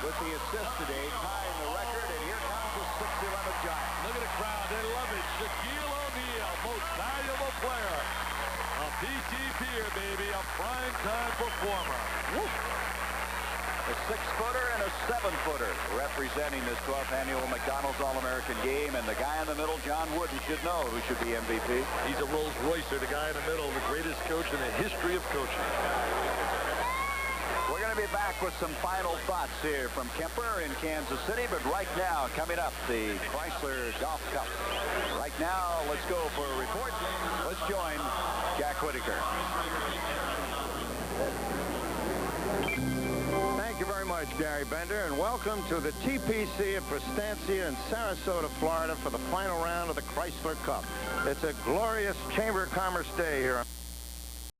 with the assist today, tying the record, and here comes the 6'11 giant. Look at the crowd. They love it. Shaquille O'Neal, most valuable player. A PTP here, baby, a prime-time performer. Woo. A 6-footer and a 7-footer representing this 12th annual McDonald's All-American game. And the guy in the middle, John Wooden, should know who should be MVP. He's a Rolls Roycer, the guy in the middle, the greatest coach in the history of coaching. We're going to be back with some final thoughts here from Kemper in Kansas City. But right now, coming up, the Chrysler Golf Cup. Right now, let's go for a report. Let's join Jack Whitaker. Thank you very much, Gary Bender, and welcome to the TPC at Prestancia in Sarasota, Florida for the final round of the Chrysler Cup. It's a glorious Chamber of Commerce day here.